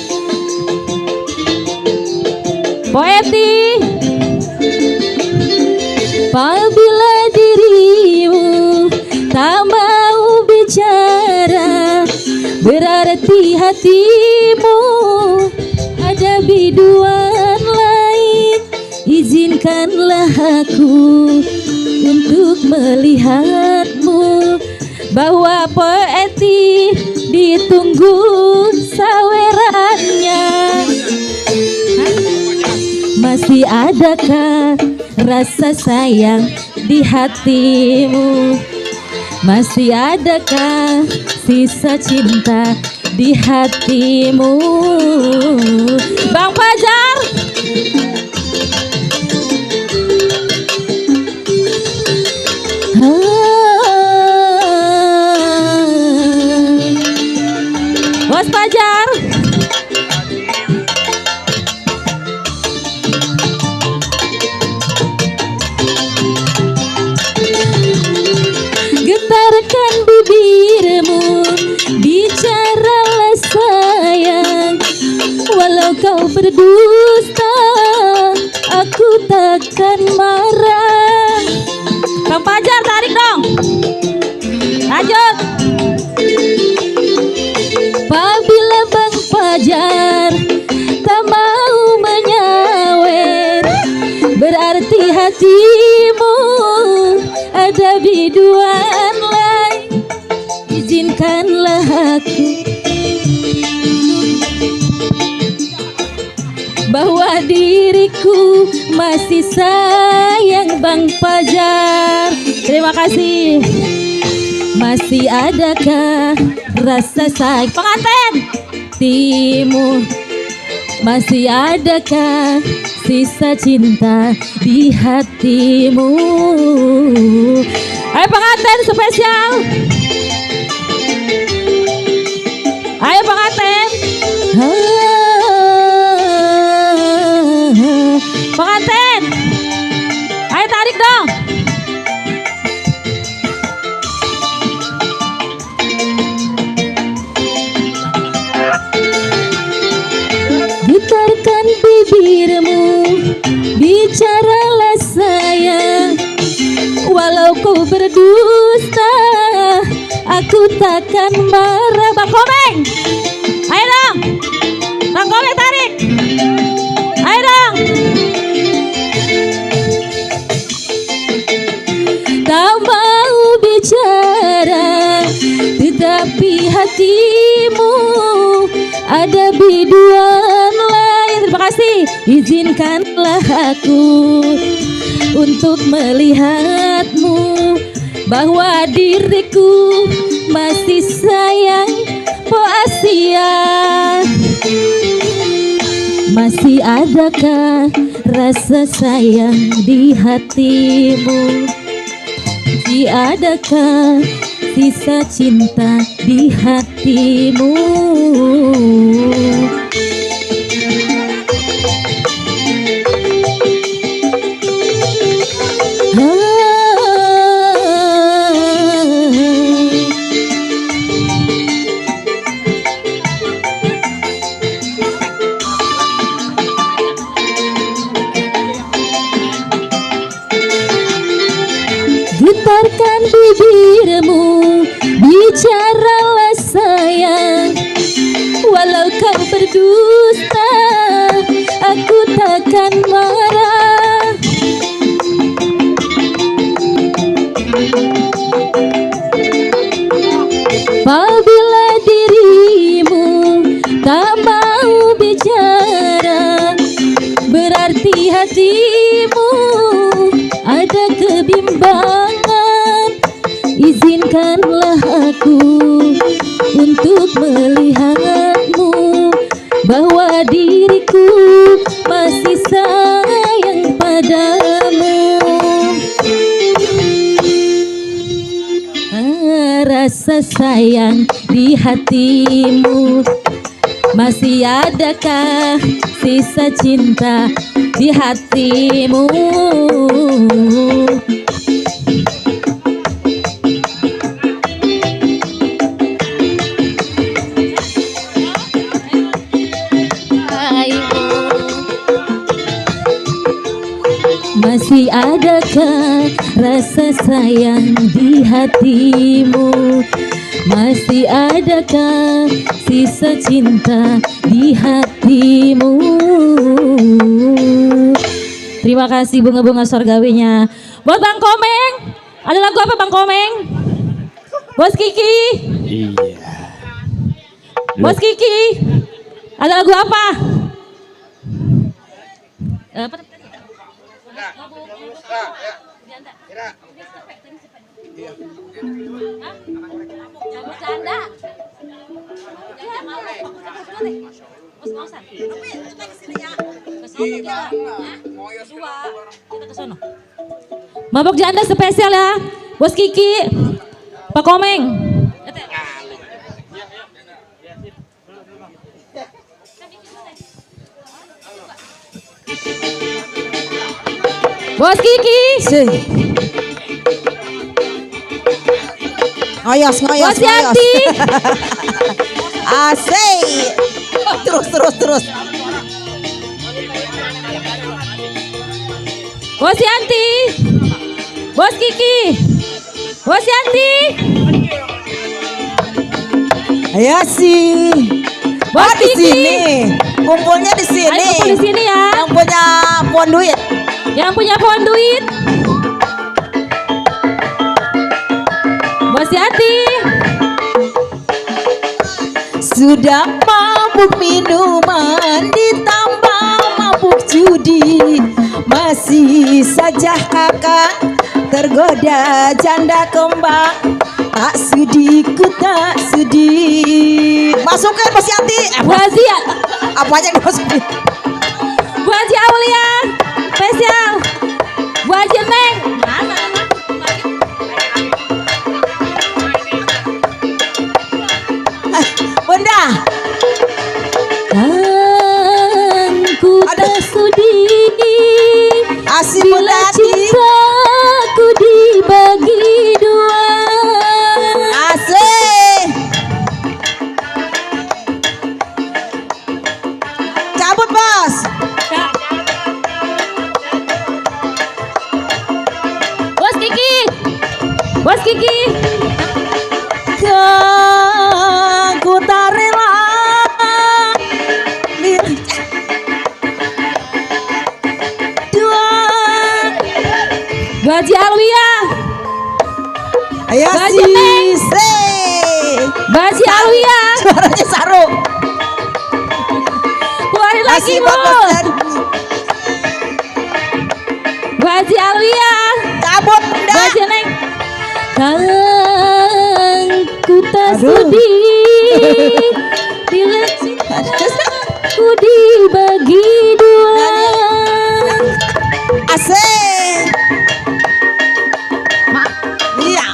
Poeti, apabila dirimu tak mau bicara, berarti hatimu ada biduan lain. Izinkanlah aku untuk melihatmu, bahwa Poeti ditunggu sawerannya. Masih adakah rasa sayang di hatimu? Masih adakah sisa cinta di hatimu? Bang Fajar, Bos Fajar. Getarkan bibirmu, bicaralah sayang. Walau kau berdusta, aku takkan marah. Bang Fajar, tarik dong. Lanjut. Apabila Bang Fajar tak mau menyawet, berarti hatimu ada biduan lain. Izinkanlah aku, bahwa diriku masih sayang Bang Fajar. Terima kasih. Masih adakah rasa sayang pengantin timu? Masih adakah sisa cinta di hatimu? Ayo pengantin spesial. Ayo pengantin. Pengantin. Ayo tarik dong. Getarkan bibirmu, bicaralah sayang. Walau kau berdusta, aku takkan marah. Bang Komeng, ayo dong. Bang Komeng tarik. Ayo dong. Tak mau bicara, tetapi hatimu ada biduan lain. Terima kasih. Izinkanlah aku untuk melihatmu, bahwa diriku masih sayang Po Asia. Masih adakah rasa sayang di hatimu? Masih adakah sisa cinta di hatimu? Getarkan bibirmu, bicaralah sayang. Walau kau berdusta, aku takkan marah. Apabila dirimu tak mau bicara, berarti hatimu ada kebimbangan. Izinkanlah aku untuk melihatmu, bahwa diriku masih sayang padamu. Rasa sayang di hatimu, masih adakah sisa cinta di hatimu? Masih adakah rasa sayang di hatimu? Masih adakah sisa cinta di hatimu? Terima kasih bunga-bunga sorgawinya. Buat Bang Komeng, ada lagu apa Bang Komeng? Bos Kiki. Iya. Bos Kiki, ada lagu apa? Mabok janda spesial ya, Bos Kiki, Pak Komeng. Bos Kiki. Ngoyos, ngoyos, Bos Yanti. Asik. Terus. Bos Yanti. Bos Kiki. Bos Yanti. Ayo sih. Bos di Kiki. sini. Kumpulnya di sini. Ayo kumpul di sini ya. Yang punya pohon duit. Yang punya pohon duit. Bos Yanti. Sudah mabuk minuman ditambah mabuk judi, masih saja kakak tergoda janda kembang. Tak sudi ku tak sudi. Masukin Mas Yanti. Bu Haji ya. Apa aja dimasukin? Bu Haji Aulia. Spesial. Bu Haji Neng. Bunda. Kan ku tak sudi Asik bila Bunda Ati. cintaku dibagi dua. Asik. Cabut bos. Bos Kiki. Bos Kiki. Ku tak rela. Bu Haji Alwia. Ayo Baju Neng. sih. Bu Haji Alwia. Suaranya Saru. Keluarin lagi Asik Bu. banget. Bu Haji Alwia. Cabut Bu Bunda. Haji Neng. Kan ku tak Aduh. sudi bila cintaku ku dibagi dua. Asik. Iya.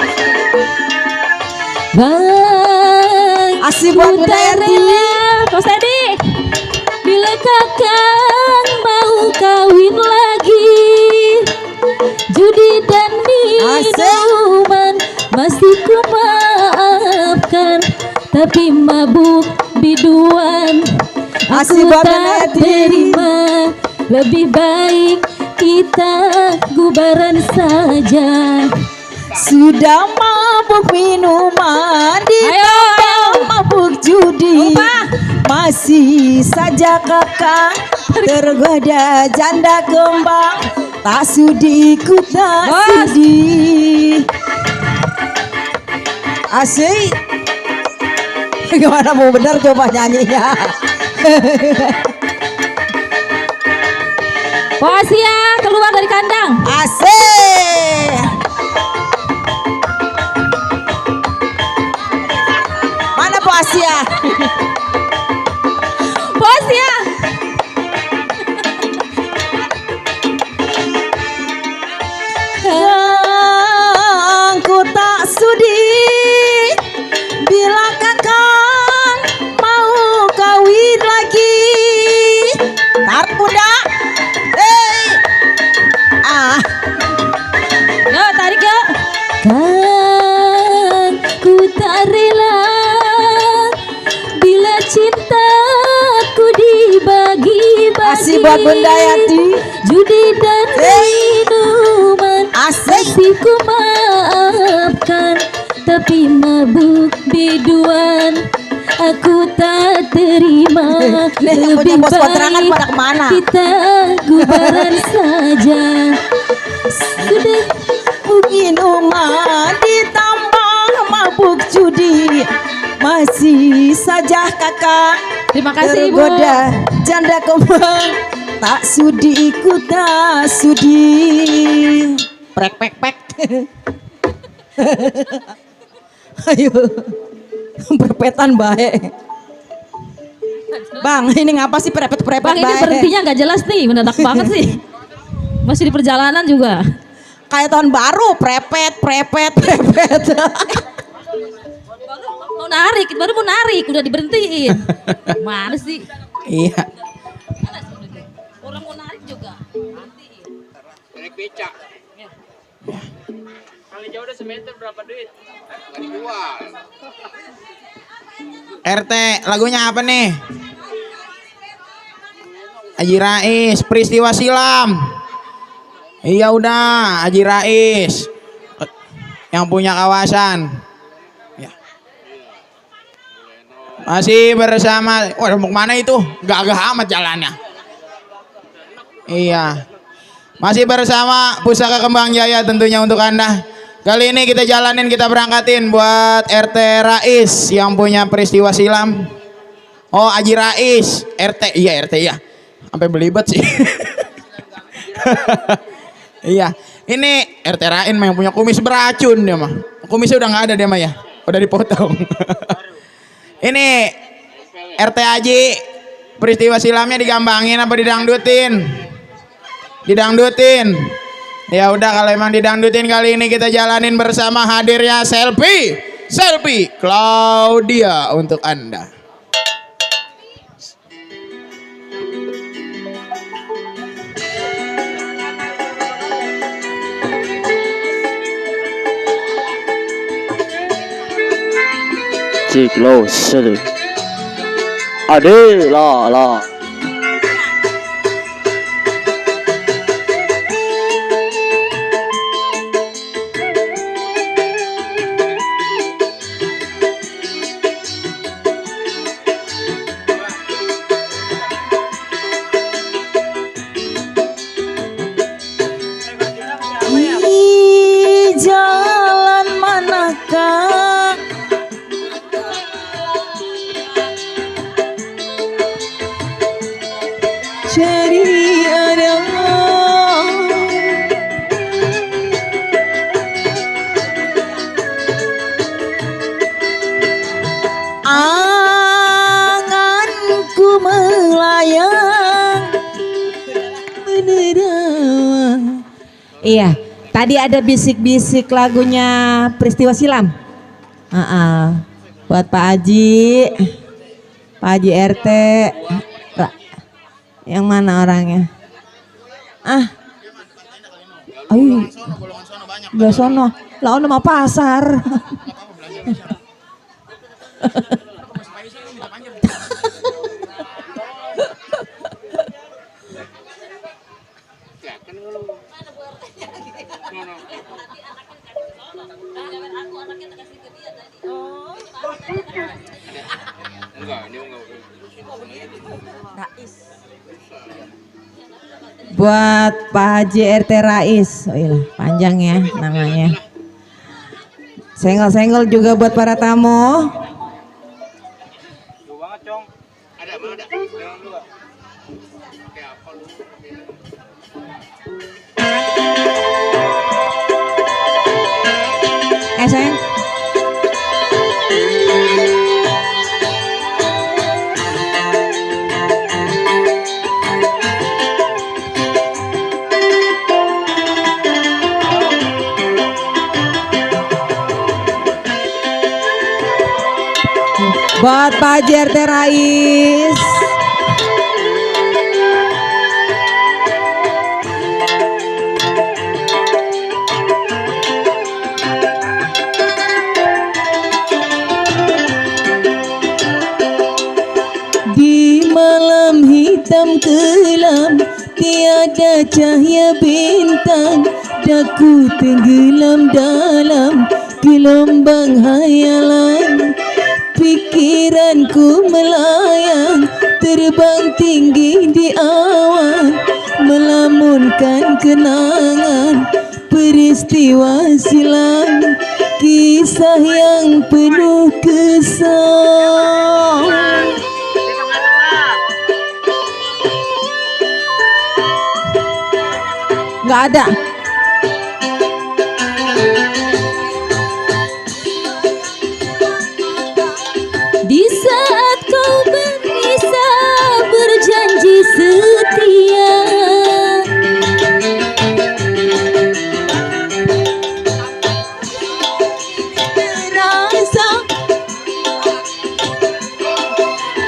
Baik, Asik buat ku Bunda tak Yati. rela. Kau Sadi, bila kakak mau kawin lagi, judi dan minuman masih ku maafkan, tapi mabuk biduan Asik aku buat Bunda tak Yati. terima. Lebih baik kita bubaran saja. Sudah mabuk minuman, ditambah mabuk judi. Masih saja kakak tergoda janda kembang, tak sudi ku tak sudi. Asik. Gimana mau benar coba nyanyinya? Poasia keluar dari kandang. Asik. Mana Po Asia? Poasia. Ku tak sudi bila kakak mau kawin lagi. Tar Bunda. Yo tarik yo. Kan ku tak rela bila cintaku dibagi-bagi. Asik buat Bunda Yati. Judi dan minuman masih ku maafkan, tapi mabuk biduan aku tak terima. Nih, yang punya Lebih bos kontrakan baik pada kemana? kita bubaran saja. Sudah Minuman ditambah mabuk judi, masih saja kakak terima kasih Ibu. tergoda janda kembang, tak sudi ikut tak sudi. Prek pek pek. Ayo perpetan baik. Bang, ini ngapa sih prepet-prepet Bang, ini baik? berhentinya nggak jelas nih, mendadak banget sih. Masih di perjalanan juga. Kayak tahun baru, prepet. Mau narik, baru mau narik, udah diberhentiin. Mana sih? Iya. Orang mau narik juga. Naik becak. Kali jauh udah semeter berapa duit? Nggak dijual. RT, lagunya apa nih? Haji Rais, peristiwa silam. Iya udah, Haji Rais yang punya kawasan. Ya. Masih bersama. Wah, mau kemana itu? Gagah amat jalannya. Iya. Masih bersama Pusaka Kembang Jaya tentunya untuk Anda. Kali ini kita jalanin, kita berangkatin buat RT Rais yang punya peristiwa silam. Oh, Haji Rais, RT. Iya, RT ya. Sampai belibet sih. Iya, ini RT Rain mah yang punya kumis beracun dia mah. Kumisnya udah nggak ada dia mah ya, udah dipotong. Ini RT Haji, peristiwa silamnya digambangin apa didangdutin? Didangdutin. Ya udah, kalau emang didangdutin kali ini kita jalanin bersama hadirnya selfie Claudia untuk Anda. Close. Ade la. Di jalan manakah Iya, tadi ada bisik-bisik lagunya Peristiwa Silam. Buat Pak Haji RT. Yang mana orangnya? Ayo, udah sono. Lah ono mah pasar. Buat Pak Haji RT Rais. Oh iya, panjang ya namanya. Senggol-senggol juga buat para tamu. Ada, mana ada? Jangan dulu. Kayak apa lu? Sayang. Buat Pak Haji RT Rais. Di malam hitam kelam, tiada cahaya bintang, daku tenggelam dalam gelombang hayalan. Pikiranku melayang, terbang tinggi di awan, melamunkan kenangan peristiwa silam, kisah yang penuh kesan. Nggak ada. Di saat kau berpisah berjanji setia, terasa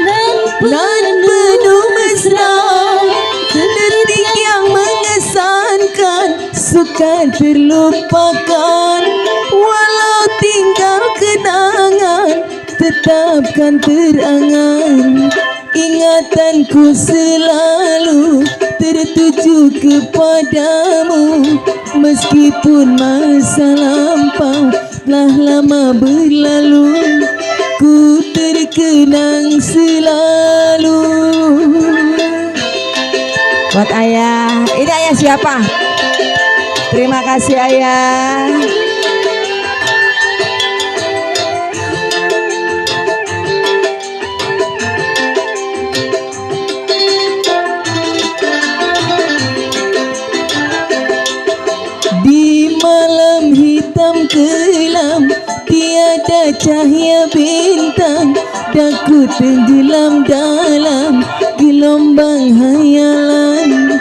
dan penuh mesra, detik yang mengesankan, sukar terlupakan, walau tinggal kenangan, tetapkan terangan. Ingatanku selalu tertuju kepadamu, meskipun masa lampau telah lama berlalu, ku terkenang selalu. Buat ayah, ini ayah siapa? Terima kasih ayah. Kelam, tiada cahaya bintang, daku tenggelam dalam gelombang hayalan.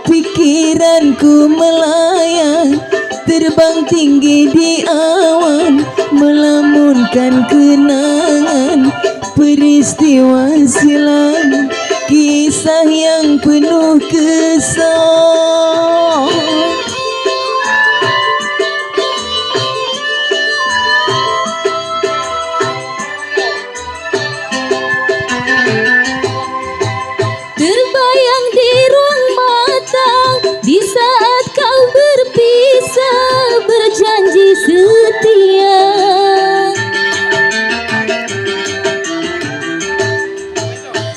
Pikiranku melayang, terbang tinggi di awan, melamunkan kenangan peristiwa silam, kisah yang penuh kesan. Di saat kau berpisah berjanji setia,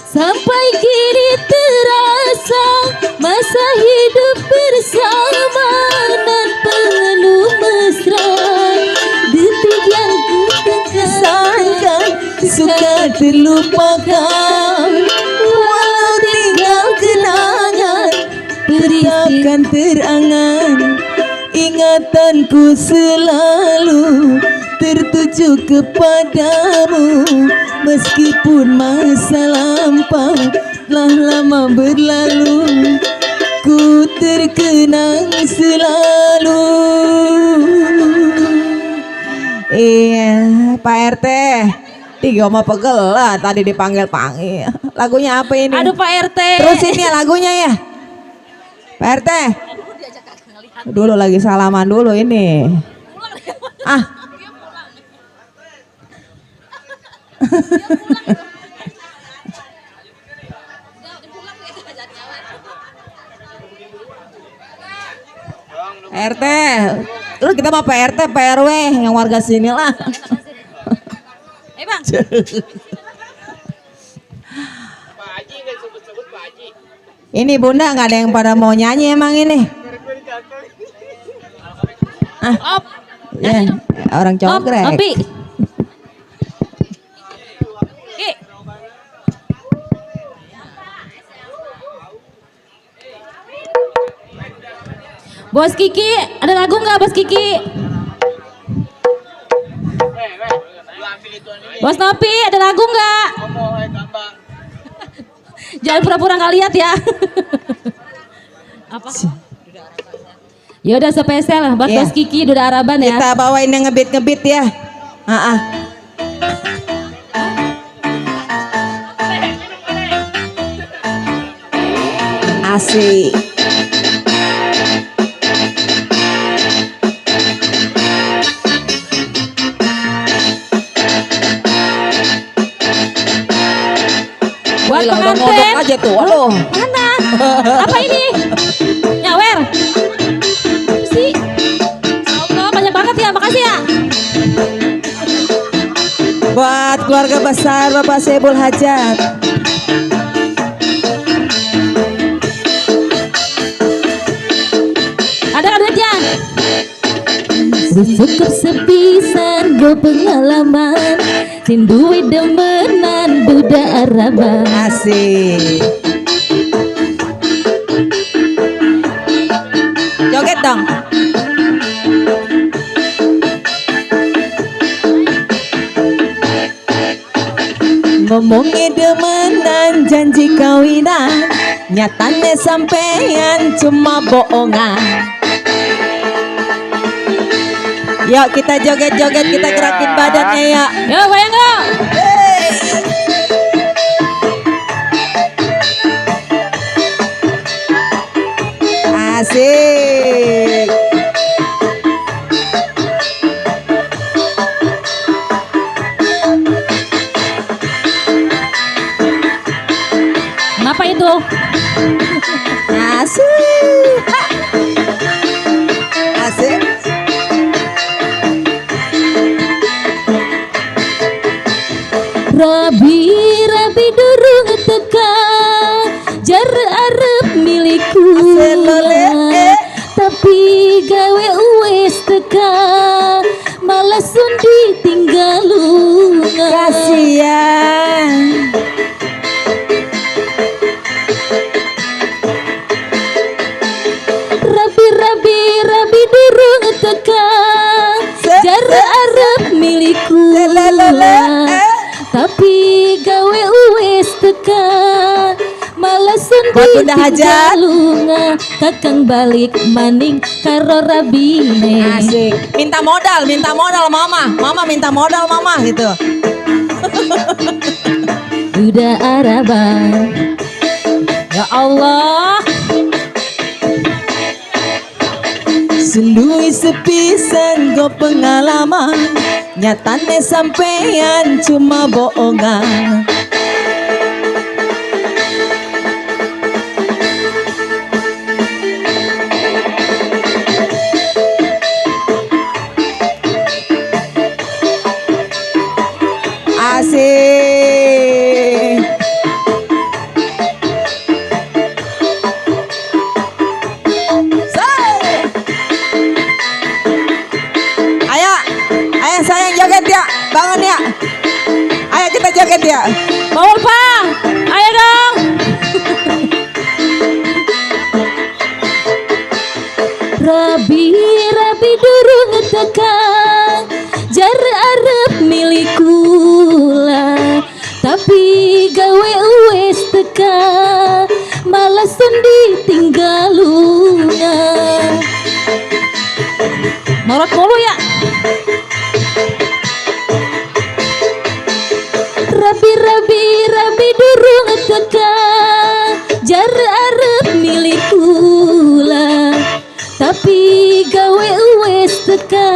sampai kini terasa masa hidup bersama dan penuh mesra, detik yang ku kesankan suka terlupakan, walau tinggal kenangan, tetapkan terangan. Ingatanku selalu tertuju kepadamu, meskipun masa lampau telah lama berlalu, ku terkenang selalu. Iya, Pak RT. Tiga mau pegel lah tadi dipanggil-panggil. Lagunya apa ini? Aduh Pak RT. Terusin ya lagunya ya. Pak RT. Dulu lagi salaman dulu ini. Ah. RT, lu kita mau PRT, PRW yang warga sini lah. Bang. Pak Haji nggak sebut-sebut Pak Haji. Ini Bunda nggak ada yang pada mau nyanyi emang ini? Op. Ya, orang cogrek. Opi. Ki. Bos Kiki, ada lagu nggak Bos Kiki? Bos Nopi, ada lagu nggak? Jangan pura-pura nggak lihat ya. Apa? Ya udah spesial buat Iya. Bos Kiki Duda Araban ya. Kita bawain yang ngebit-ngebit ya. Asik. Buat Udah pengantin. ngodok aja tuh. Aduh. Mana? Apa ini? Nyawer. Sih. Allah banyak banget ya. Makasih ya. Buat keluarga besar Bapak Sebul Hajat. Ada duitnya. Cukup sepisan go pengalaman Sinduwe demenan Duda Araban. Asik. Joget dong. Ngomongnya demenan janji kawinan, nyatanya sampean cuma bohongan. Yuk kita joget-joget, kita gerakin badannya ya. Yo goyang go. Asik. Kenapa itu? Asik. Asik. Rabi durung teka jar arep milikku tapi gawe uwes teka malah sun ditinggal lunga. Kasihan. Rabi durung teka jar arep milikku tapi gawe uwes teka malah Buat Bunda Hajat. lunga kakang balik maning karo rabine. Asik. Minta modal mama. Mama minta modal mama gitu. Duda Araban. Ya Allah. Sendui sepisan go pengalaman, nyatane sampean cuma bohongan. Asik. Ayo sayang joget ya, bangun ya. Ayo kita joget ya. Bangun Pak. Ayo dong. Rabi durung teka jar arep milikku lah tapi gawe uwes teka malasan ditinggaluna. Norot mulu ya. Rabi durung teka jar arep milik kula, tapi gawe wes teka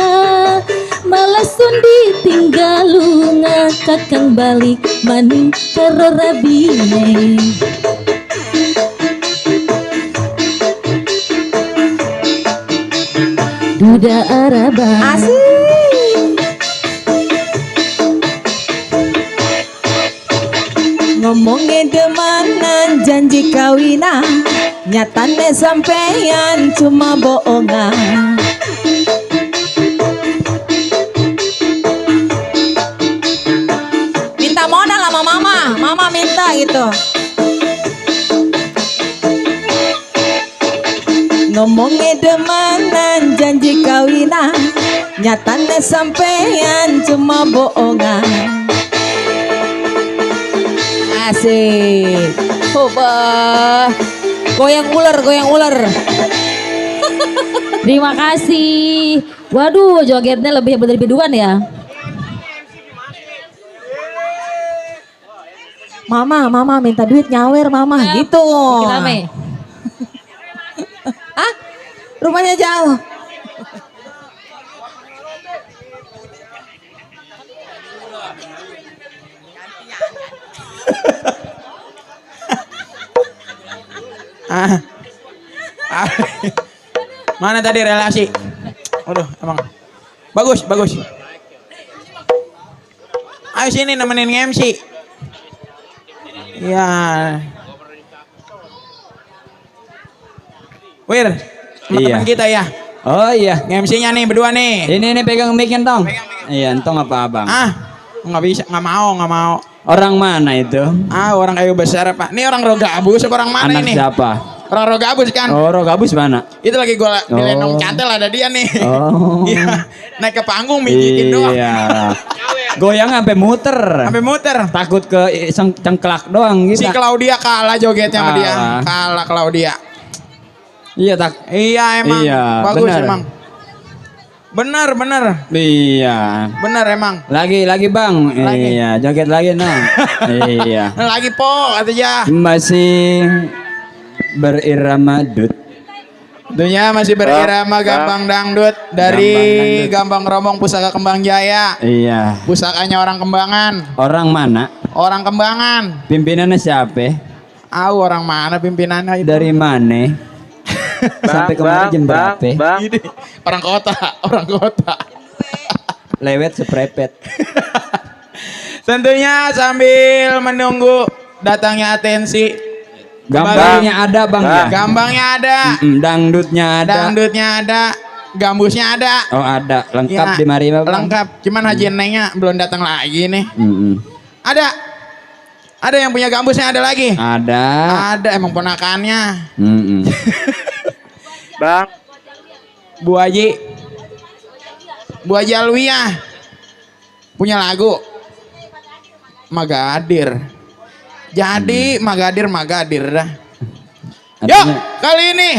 malasun ditinggalunga. Kakang balik maning karo rabine. Duda Araba asik. Ngomongin demanan janji kawinan, nyatane sampeyan cuma bohongan. Minta modal sama mama minta gitu. Ngomongin demanan janji kawinan, nyatane sampeyan cuma bohongan. Asik. Coba goyang ular. Terima kasih. Waduh, jogetnya lebih hebat dari biduan ya. Mama minta duit nyawer mama gitu. Bikin rame. Ah, rumahnya jauh. Mana tadi relasi? Aduh, emang bagus. Ayo sini nemenin MC. Ya. Wir, teman kita ya. Oh iya. MC-nya nih berdua nih. Ini pegang mic-nya Tong. Iya, Tong apa abang? Nggak bisa, nggak mau. Orang mana itu? Orang kayu besar Pak. Ini orang Rogabus, orang mana Anak ini? siapa? Orang Rogabus kan? Oh, Rogabus mana? Itu lagi gue dilenong cantel ada dia nih. Oh. Iya, naik ke panggung mijitin doang. Iya. Goyang sampai muter. Takut ke cengklak doang gitu. Si Claudia kalah jogetnya sama dia. Kalah Claudia. Iya tak. Iya emang. Iya, bagus bener. emang. Bener. Iya. Bener emang. Lagi Bang. Lagi. Iya, joget lagi Nang. Iya. Lagi po katanya. Masih berirama dut. Tentunya masih berirama Gambang Dangdut dari Gambang Romong Pusaka Kembang Jaya. Iya. Pusakanya orang Kembangan. Orang mana? Orang Kembangan. Pimpinannya siapa? Orang mana pimpinannya itu? Dari mana? Sampai kemarin jam berapa? Ini, orang kota. Lewat seprepet. Tentunya sambil menunggu datangnya atensi. Gambarnya ada Bang ya? Gambangnya ada. Dangdutnya ada. Gambusnya ada. Oh ada, lengkap Ya, di Marima Bang. Lengkap. Cuman Haji Nengnya belum datang lagi nih. Ada yang punya gambusnya ada lagi. Ada emang ponakannya. Bang. Bu Haji Alwiyah punya lagu Magadir. Jadi Magadir dah. Yuk kali ini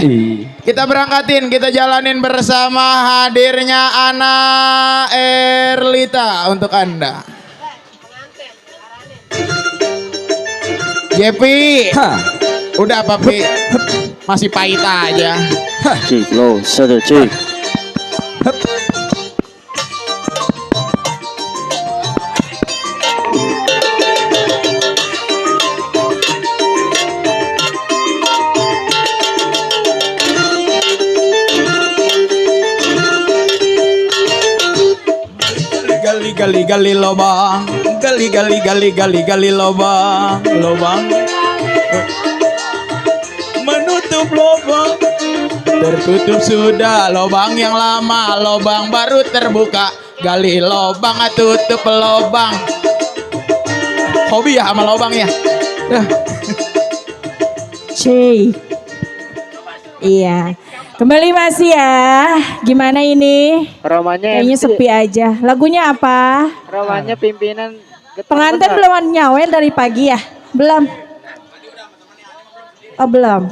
kita berangkatin, kita jalanin bersama hadirnya Ana Erlita untuk Anda. Jepi, udah papi, masih pahit aja. Cik lo, sada cik. Gali lobang, gali lobang, menutup lobang, tertutup sudah lobang yang lama, lobang baru terbuka, gali lobang, tutup lobang. Hobi ya sama lobang ya. Cuy. Iya. Kembali masih ya. Gimana ini? Romanya Kayaknya sepi aja. Lagunya apa? Romanya pimpinan. Pengantin belum nyawer dari pagi ya? Belum. Oh belum.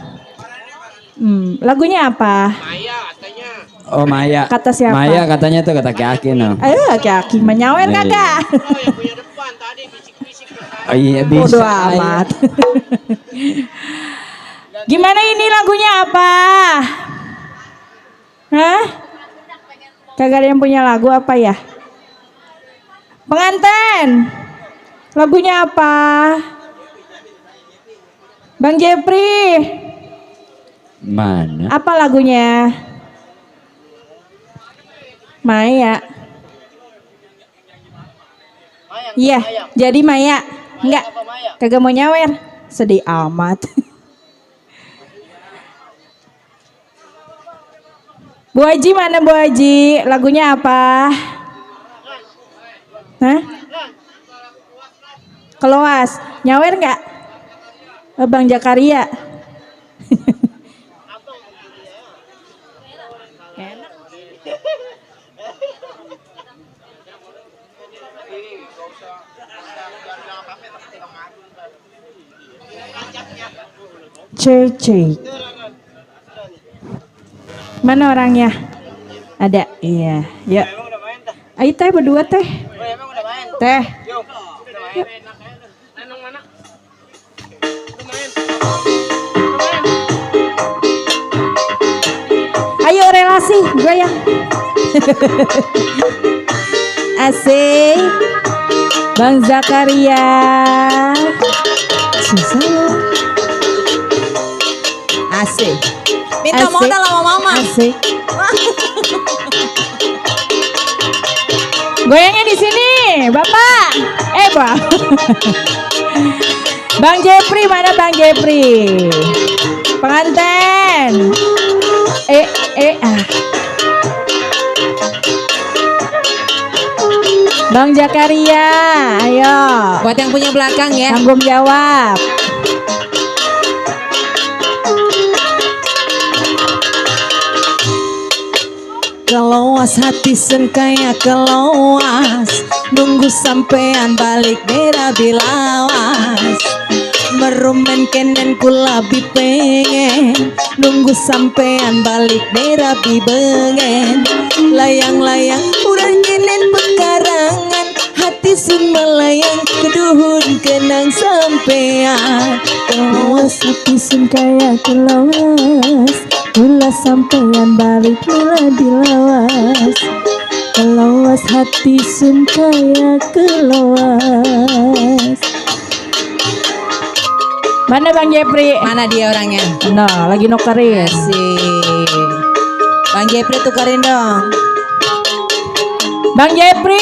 Lagunya apa? Maya katanya. Oh Maya. Kata siapa? Maya katanya tuh kata Ki no. Aki menyawer Iya. kagak? Oh yang punya depan tadi bisik-bisik. Oh iya bisa. Bodoh amat. Gimana ini lagunya apa? Hah? Kagak ada yang punya lagu apa ya? Pengantin. Lagunya apa? Bang Jepri. Mana? Apa lagunya? Maya. Iya, jadi Maya. Enggak. Kagak mau nyawer. Sedih amat. Bu Haji mana Bu Haji? Lagunya apa? Hah? Keluas. Nyawer nggak? Bang Jakaria. Cece. Mana orangnya? Ada. Iya. Ya. Ayo teh berdua teh. Teh. Yuk. Ayo relasi, gue ya. Asik. Bang Zakaria. Susah. Asik. Minta Asik. modal sama mama. Asik. Goyangnya di sini, Bapak. Bang. Bang Jepri mana Bang Jepri? Pengantin. Bang Jakaria, ayo. Buat yang punya belakang ya. Tanggung jawab. Keluas hati sengkaya keluas, nunggu sampean balik merah bilawas. Merumen kenen kula pengen, nunggu sampean balik merah bengen. Layang-layang urang kenen pekarangan, hati sun melayang keduhun kenang sampean. Keluas hati sun kaya keluas, kula sampean balik mula dilawas. Keluas hati sun kaya keluas. Mana Bang Jepri? Mana dia orangnya? Nah, lagi nukerin. Asik. Bang Jepri tukerin dong. Bang Jepri,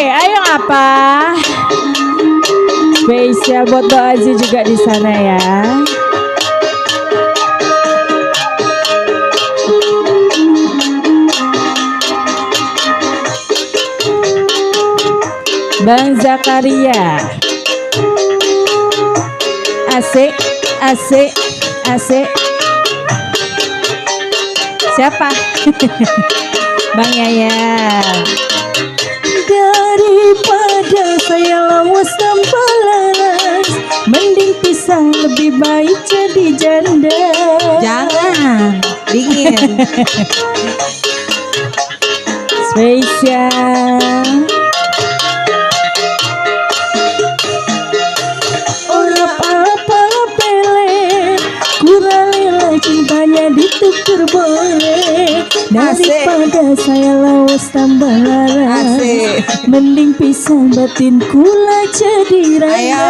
ayo apa? Spesial buat Mbak Aziz juga di sana ya. Bang Zakaria. Asik, asik, asik. Siapa? Bang Yaya. Daripada saya lawas tanpa laras, mending pisang lebih baik jadi janda. Jangan, dingin. Spesial. Cintanya ditukar boleh, daripada saya lawas tambah laras. Mending pisang batin kula jadi raya.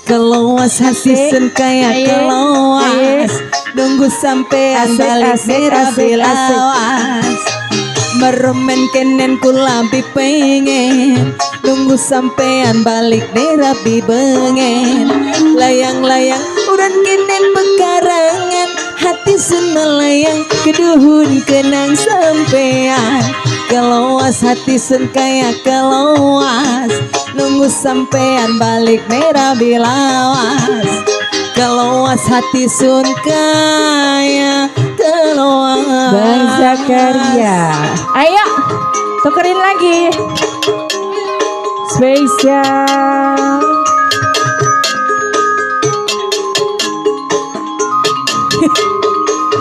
Keluas hati sen kaya keluas, nunggu sampean balik merah bilawas. Meremen kenen kula pengen, nunggu sampean balik merah bengen. Layang-layang urang kenen bekarangan, hati sun melayang keduhun kenang sampean. Keluas hati sun kaya keluas, nunggu sampean balik merah bilawas. Keluas hati sun kaya keluas. Bang Zakaria. Ayo, tukerin lagi. Spesial.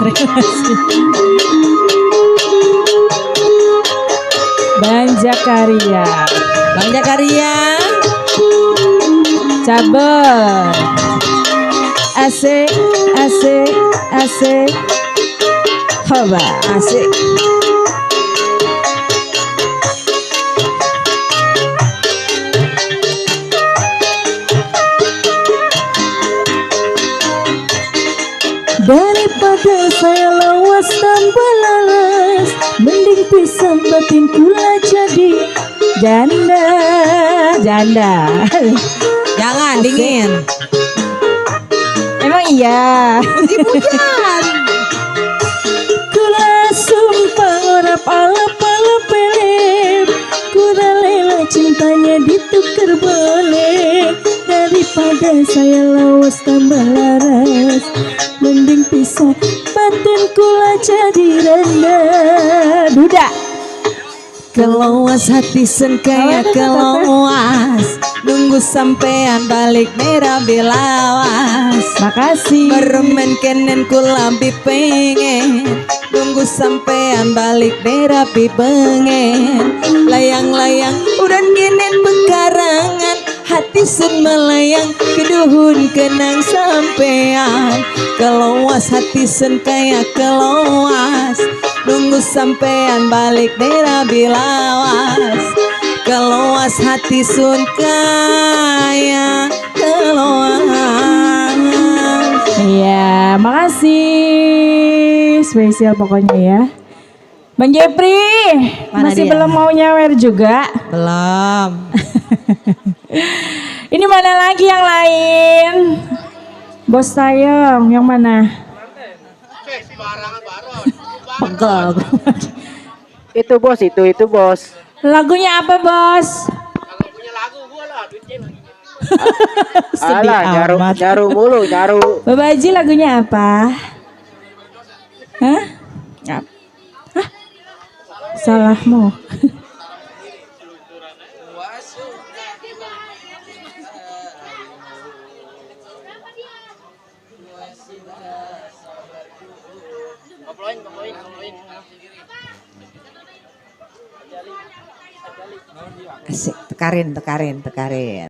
Terima kasih. Bang Jakaria. Bang Jakaria. Cabel. Asik, asik, asik. Coba Asik. daripada saya lawas tanpa laras, mending pisah batin kula jadi janda. Janda. Jangan dingin. Emang iya. Puji-pujian. Kula sumpah orap alap-alap pelem, kula lela cintanya ditukar boleh. Daripada saya lawas tambah laras, mending pisah batin kula jadi rendah. Duda. Keluas hati sen kayak keluas, nunggu sampean balik merah belawas. Makasih. Bermain kenen kula pengen, nunggu sampean balik merah pengen. Layang-layang udan kenen bekarangan, hati sen melayang keduhun kenang sampean. Keluas hati sen kayak keluas, nunggu sampean balik merah bilawas. Keluas hati sun kaya keluas. Iya, makasih. Spesial pokoknya ya. Bang Jepri, Mana masih dia? belum mau nyawer juga? Belum. Ini mana lagi yang lain? Bos Tayong, yang mana? Sembarangan Baron. Pegel. Itu bos, itu bos. Lagunya apa bos? Kalau punya lagu gua lah, duitnya lagi. Sedih Alah, nyaru, amat. nyaru mulu, nyaru. Babaji lagunya apa? Hah? Hah? Salahmu. Asik, tekarin.